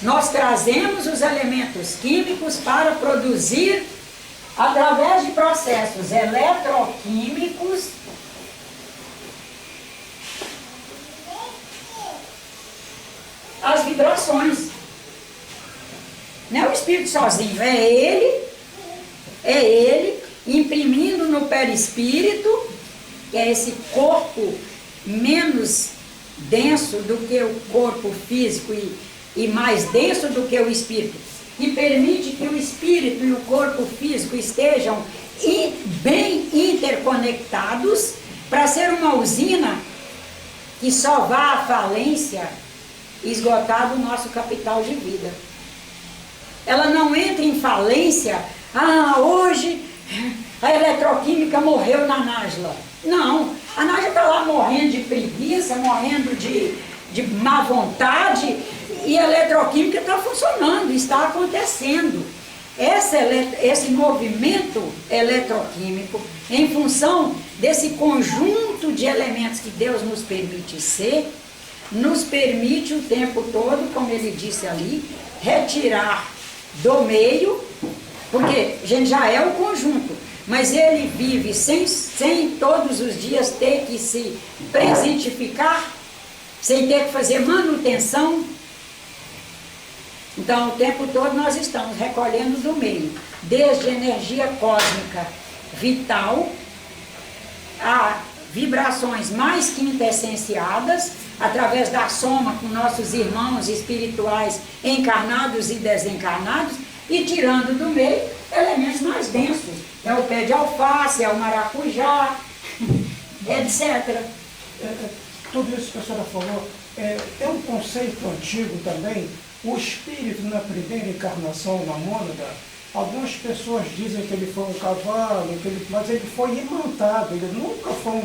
Nós trazemos os elementos químicos para produzir, através de processos eletroquímicos, as vibrações. Não é o espírito sozinho, é ele imprimindo no perispírito, que é esse corpo menos denso do que o corpo físico e mais denso do que o espírito, e permite que o espírito e o corpo físico estejam bem interconectados, para ser uma usina que só vá à falência esgotado o nosso capital de vida. Ela não entra em falência, hoje a eletroquímica morreu na Nájila. Não, a Nájila está lá morrendo de preguiça, morrendo de má vontade, e a eletroquímica está funcionando, está acontecendo. Esse movimento eletroquímico, em função desse conjunto de elementos que Deus nos permite ser, nos permite o tempo todo, como ele disse ali, retirar do meio, porque a gente já é o conjunto, mas ele vive sem todos os dias ter que se presentificar, sem ter que fazer manutenção. Então, o tempo todo nós estamos recolhendo do meio, desde energia cósmica vital a vibrações mais quintessenciadas, através da soma com nossos irmãos espirituais encarnados e desencarnados, e tirando do meio elementos mais densos. É o pé de alface, é o maracujá, etc. Tudo isso que a senhora falou é um conceito antigo também. O espírito na primeira encarnação na mônada, algumas pessoas dizem que ele foi um cavalo, mas ele foi imantado, ele nunca foi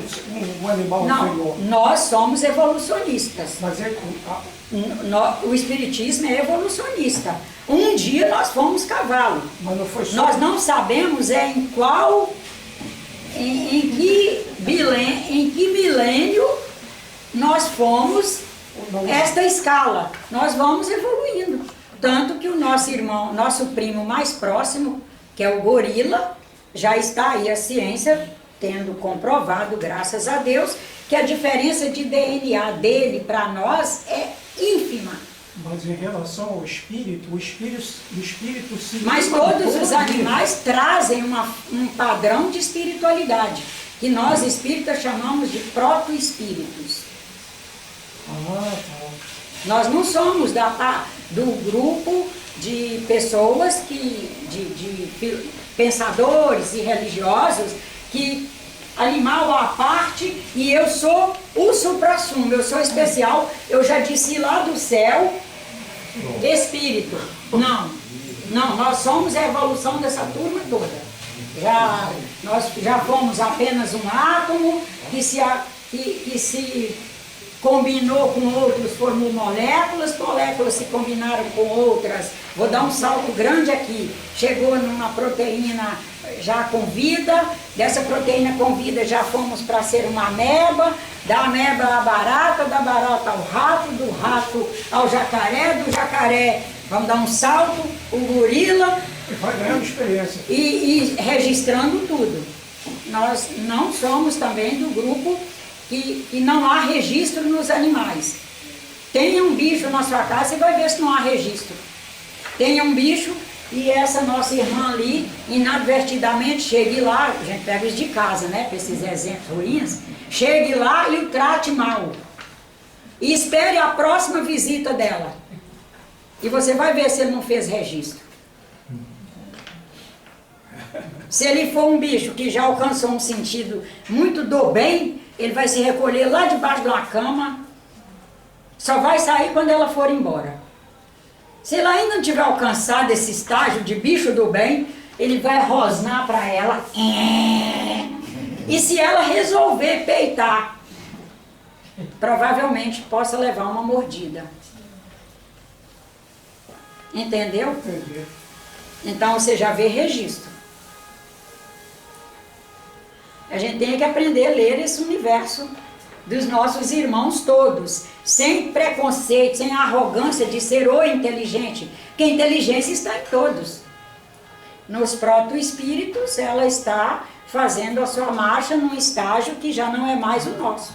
um animal inferior. Não, nós somos evolucionistas. Mas o espiritismo é evolucionista. Um dia nós fomos cavalo. Mas não foi só... Nós não sabemos em que milênio nós fomos esta escala. Nós vamos evoluindo. Tanto que o nosso irmão, nosso primo mais próximo, que é o gorila, já está aí a ciência tendo comprovado, graças a Deus, que a diferença de DNA dele para nós é ínfima. Mas em relação ao espírito, o espírito se... Mas todos os animais trazem um padrão de espiritualidade, que nós espíritas chamamos de proto-espíritos. Tá. Nós não somos do grupo de pessoas de pensadores e religiosos que animal à parte e eu sou o suprassumo, eu sou especial, eu já disse lá do céu, espírito. Não, nós somos a evolução dessa turma toda. Nós já fomos apenas um átomo que se combinou com outros, formou moléculas se combinaram com outras. Vou dar um salto grande aqui. Chegou numa proteína já com vida, dessa proteína com vida já fomos para ser uma ameba, da ameba à barata, da barata ao rato, do rato ao jacaré, do jacaré, vamos dar um salto, o gorila. E vai ganhando experiência. E registrando tudo. Nós não somos também do grupo que não há registro nos animais. Tenha um bicho na sua casa e vai ver se não há registro. Tenha um bicho e essa nossa irmã ali, inadvertidamente, chegue lá, a gente pega isso de casa, né, para esses exemplos ruins, chegue lá e o trate mal. E espere a próxima visita dela. E você vai ver se ele não fez registro. Se ele for um bicho que já alcançou um sentido muito do bem, ele vai se recolher lá debaixo de uma cama, só vai sair quando ela for embora. Se ele ainda não tiver alcançado esse estágio de bicho do bem, ele vai rosnar para ela. E se ela resolver peitar, provavelmente possa levar uma mordida. Entendeu? Entendi. Então você já vê registro. A gente tem que aprender a ler esse universo dos nossos irmãos todos, sem preconceito, sem arrogância de ser o inteligente, porque a inteligência está em todos. Nos proto-espíritos, ela está fazendo a sua marcha num estágio que já não é mais o nosso.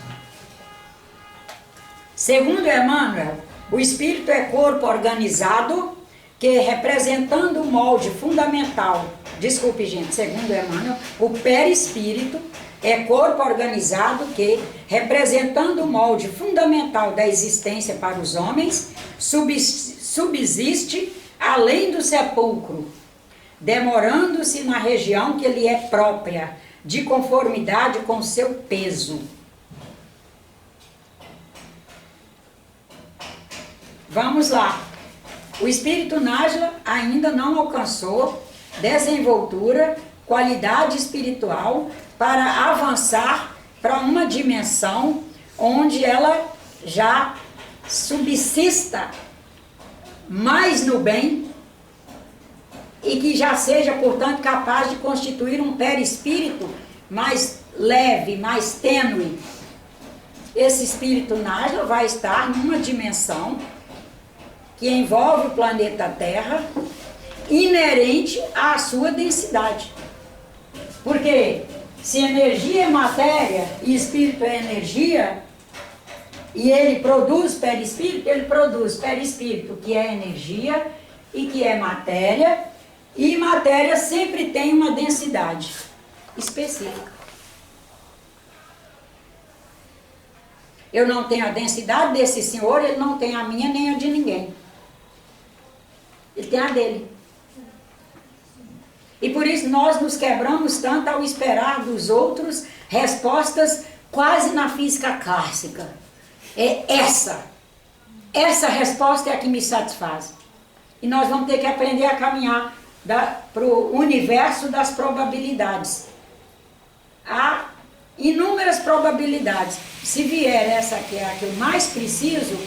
Segundo Emmanuel, o espírito é corpo organizado que, representando o molde fundamental, desculpe gente, segundo Emmanuel, o perispírito é corpo organizado que, representando o molde fundamental da existência para os homens, subsiste além do sepulcro, demorando-se na região que lhe é própria, de conformidade com seu peso. Vamos lá. O espírito Nájila ainda não alcançou desenvoltura, qualidade espiritual para avançar para uma dimensão onde ela já subsista mais no bem e que já seja, portanto, capaz de constituir um perispírito mais leve, mais tênue. Esse espírito Nájila vai estar numa dimensão que envolve o planeta Terra, inerente à sua densidade. Porque se energia é matéria e espírito é energia, e ele produz perispírito, que é energia e que é matéria, e matéria sempre tem uma densidade específica. Eu não tenho a densidade desse senhor, ele não tem a minha nem a de ninguém. Ele tem a dele. E por isso nós nos quebramos tanto ao esperar dos outros respostas quase na física clássica. É essa resposta é a que me satisfaz. E nós vamos ter que aprender a caminhar para o universo das probabilidades. Há inúmeras probabilidades. Se vier essa que é a que eu mais preciso,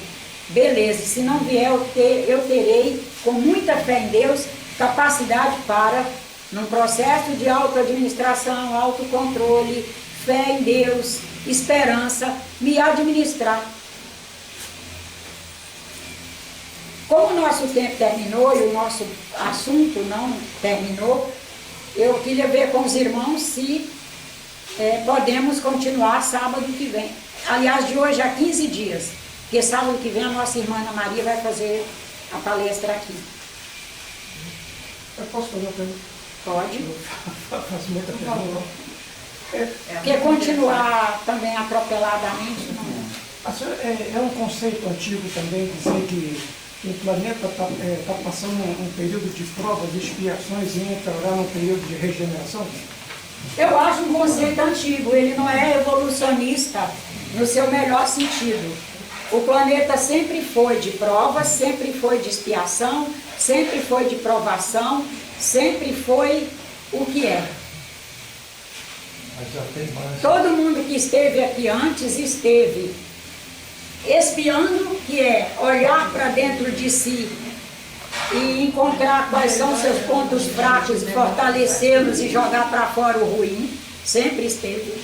beleza. Se não vier, eu terei, com muita fé em Deus, capacidade para, num processo de autoadministração, autocontrole, fé em Deus, esperança, me administrar. Como o nosso tempo terminou e o nosso assunto não terminou, eu queria ver com os irmãos se podemos continuar sábado que vem. Aliás, de hoje a 15 dias, porque sábado que vem a nossa irmã Ana Maria vai fazer a palestra aqui. Eu posso fazer uma pergunta? Pode. Faço muita pergunta. Porque continuar também atropeladamente não. A senhora, é um conceito antigo também dizer que o planeta está passando um período de provas, de expiações e entrará num período de regeneração? Eu acho um conceito antigo, ele não é evolucionista no seu melhor sentido. O planeta sempre foi de provas, sempre foi de expiação, sempre foi de provação, sempre foi o que é. Mas já tem mais. Todo mundo que esteve aqui antes esteve espiando, que é olhar para dentro de si e encontrar quais são seus pontos fracos, fortalecê-los e jogar para fora o ruim. Sempre esteve.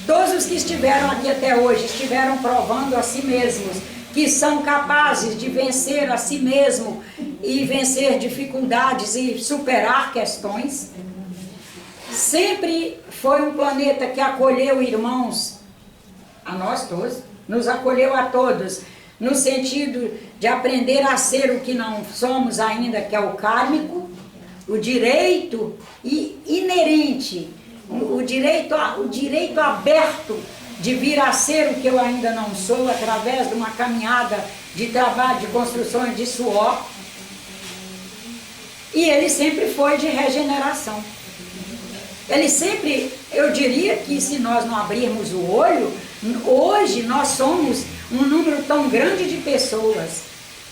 Todos os que estiveram aqui até hoje estiveram provando a si mesmos que são capazes de vencer a si mesmo e vencer dificuldades e superar questões. Sempre foi um planeta que acolheu irmãos, a nós todos, nos acolheu a todos, no sentido de aprender a ser o que não somos ainda, que é o kármico, o direito inerente, o direito aberto de vir a ser o que eu ainda não sou, através de uma caminhada de trabalho, de construções de suor. E ele sempre foi de regeneração. Ele sempre, eu diria que se nós não abrirmos o olho, hoje nós somos um número tão grande de pessoas,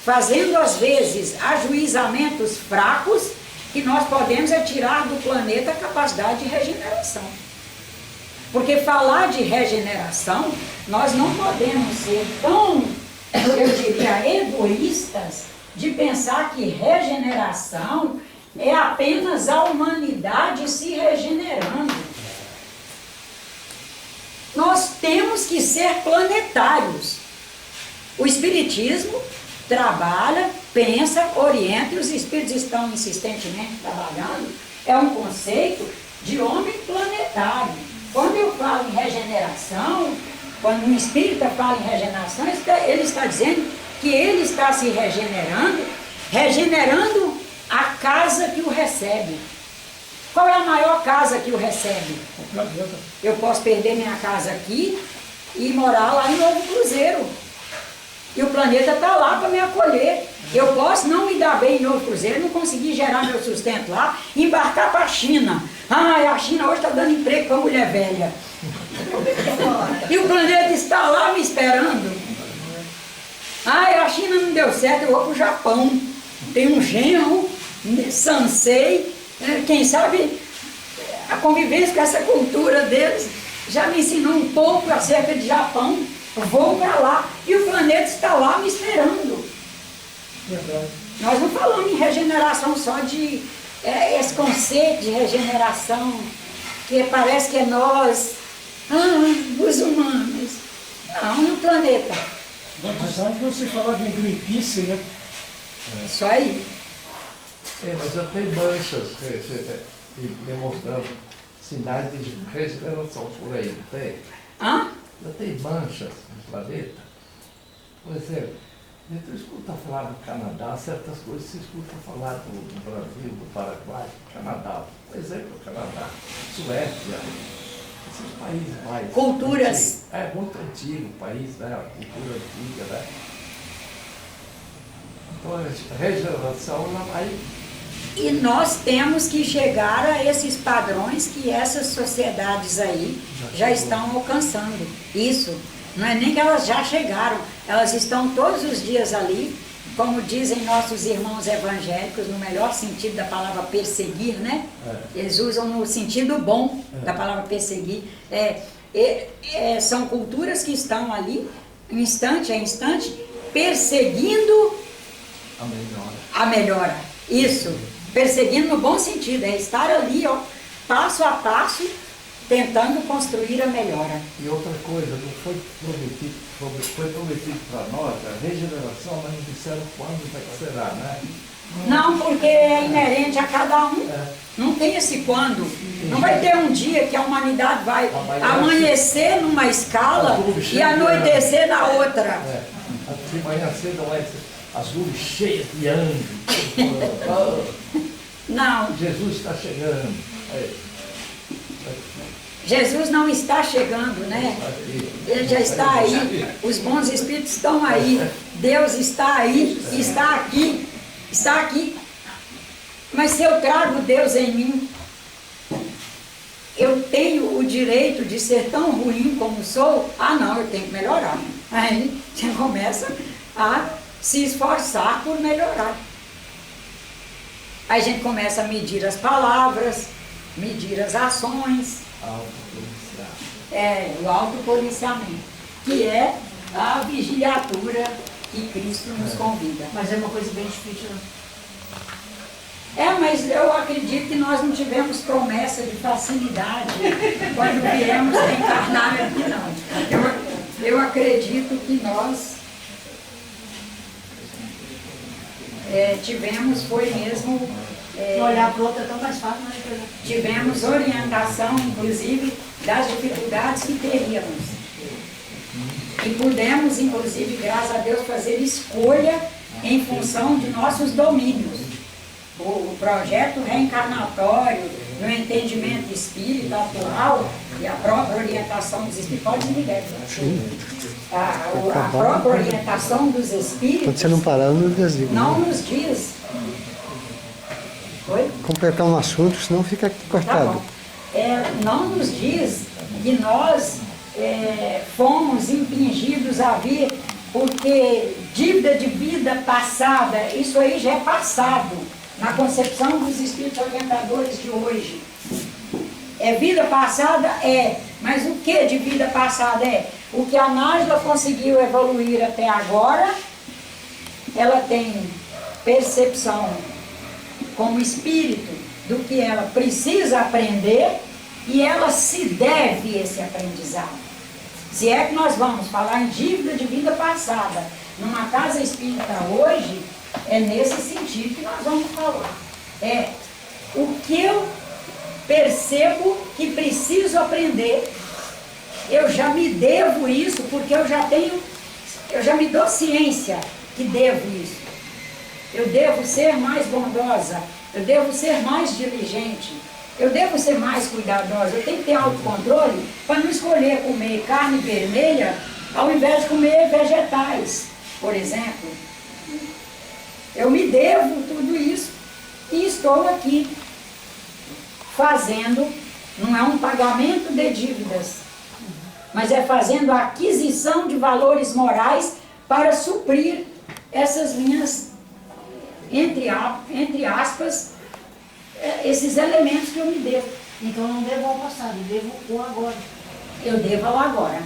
fazendo às vezes ajuizamentos fracos, que nós podemos tirar do planeta a capacidade de regeneração. Porque falar de regeneração, nós não podemos ser tão, eu diria, egoístas de pensar que regeneração é apenas a humanidade se regenerando. Nós temos que ser planetários. O Espiritismo trabalha, pensa, orienta, e os Espíritos estão insistentemente trabalhando. É um conceito de homem planetário. Quando eu falo em regeneração, quando um espírita fala em regeneração, ele está dizendo que ele está se regenerando a casa que o recebe. Qual é a maior casa que o recebe? O planeta. Eu posso perder minha casa aqui e morar lá em Novo Cruzeiro. E o planeta está lá para me acolher. Eu posso não me dar bem em outro cruzeiro, não conseguir gerar meu sustento lá, embarcar para a China. Ah, a China hoje está dando emprego para mulher velha. E o planeta está lá me esperando. Ah, a China não deu certo, eu vou para o Japão. Tem um genro, Sansei, quem sabe a convivência com essa cultura deles já me ensinou um pouco acerca de Japão. Vou para lá e o planeta está lá me esperando. Verdade. Nós não falamos em regeneração só de esse conceito de regeneração que parece que é nós, os humanos. Não, no planeta. Mas antes você falava de Greenpeace, né? Isso aí. Mas já tem manchas demonstrando sinais de regeneração por aí, não tem? Hã? Já tem manchas no planeta. Por exemplo, a gente escuta falar do Canadá, certas coisas se escuta falar do Brasil, do Paraguai, do Canadá. Por exemplo, o Canadá, Suécia, esses países mais... Culturas. Antigos. É muito antigo o país, né? A cultura antiga, né? Então a regeneração ela vai... E nós temos que chegar a esses padrões que essas sociedades aí já estão alcançando. Isso. Não é nem que elas já chegaram, elas estão todos os dias ali, como dizem nossos irmãos evangélicos, no melhor sentido da palavra perseguir, né? Eles usam no sentido bom da palavra perseguir. São culturas que estão ali, instante a instante, perseguindo a melhora. Isso. Perseguindo no bom sentido, é estar ali, ó, passo a passo, tentando construir a melhora. E outra coisa, não foi prometido para nós, a regeneração, mas não disseram quando vai será, né? Não, porque é inerente a cada um. Não tem esse quando. Não vai ter um dia que a humanidade vai amanhecer numa escala e anoitecer na outra. De manhã cedo vai ser as nuvens cheias de anjos. Não. Jesus está chegando. Jesus não está chegando, né? Ele já está aí. Os bons espíritos estão aí. Deus está aí, está aqui. Está aqui. Mas se eu trago Deus em mim, eu tenho o direito de ser tão ruim como sou? Ah, não, eu tenho que melhorar. Aí você começa a se esforçar por melhorar. Aí a gente começa a medir as palavras, medir as ações. O autopoliciamento, que é a vigiliatura que Cristo nos convida. Mas é uma coisa bem difícil, né? Mas eu acredito que nós não tivemos promessa de facilidade quando viemos reencarnar aqui, não. Eu acredito que nós tivemos, foi mesmo... olhar para o outro é tão mais fácil, né? Tivemos orientação, inclusive, das dificuldades que teríamos. E pudemos, inclusive, graças a Deus, fazer escolha em função de nossos domínios. O projeto reencarnatório, no entendimento espírita atual e a própria orientação dos espíritos, pode desligar. A própria orientação dos espíritos... Quando você não parar, não desliga. Não nos diz... Oi? Completar um assunto, senão fica cortado. Não nos diz que nós fomos impingidos a vir porque dívida de vida passada, isso aí já é passado, na concepção dos espíritos orientadores de hoje. Vida passada? Mas o que de vida passada é? O que a Nájila conseguiu evoluir até agora, ela tem percepção como espírito do que ela precisa aprender e ela se deve esse aprendizado. Se é que nós vamos falar em dívida de vida passada numa casa espírita hoje, é nesse sentido que nós vamos falar. O que eu percebo que preciso aprender, eu já me devo isso, porque eu já me dou ciência que devo isso. Eu devo ser mais bondosa, eu devo ser mais diligente, eu devo ser mais cuidadosa, eu tenho que ter autocontrole para não escolher comer carne vermelha ao invés de comer vegetais. por exemplo, eu me devo tudo isso e estou aqui fazendo, não é um pagamento de dívidas, mas é fazendo a aquisição de valores morais para suprir essas minhas, entre aspas, esses elementos que eu me devo. Então não devo ao passado, devo o agora. Eu devo ao agora.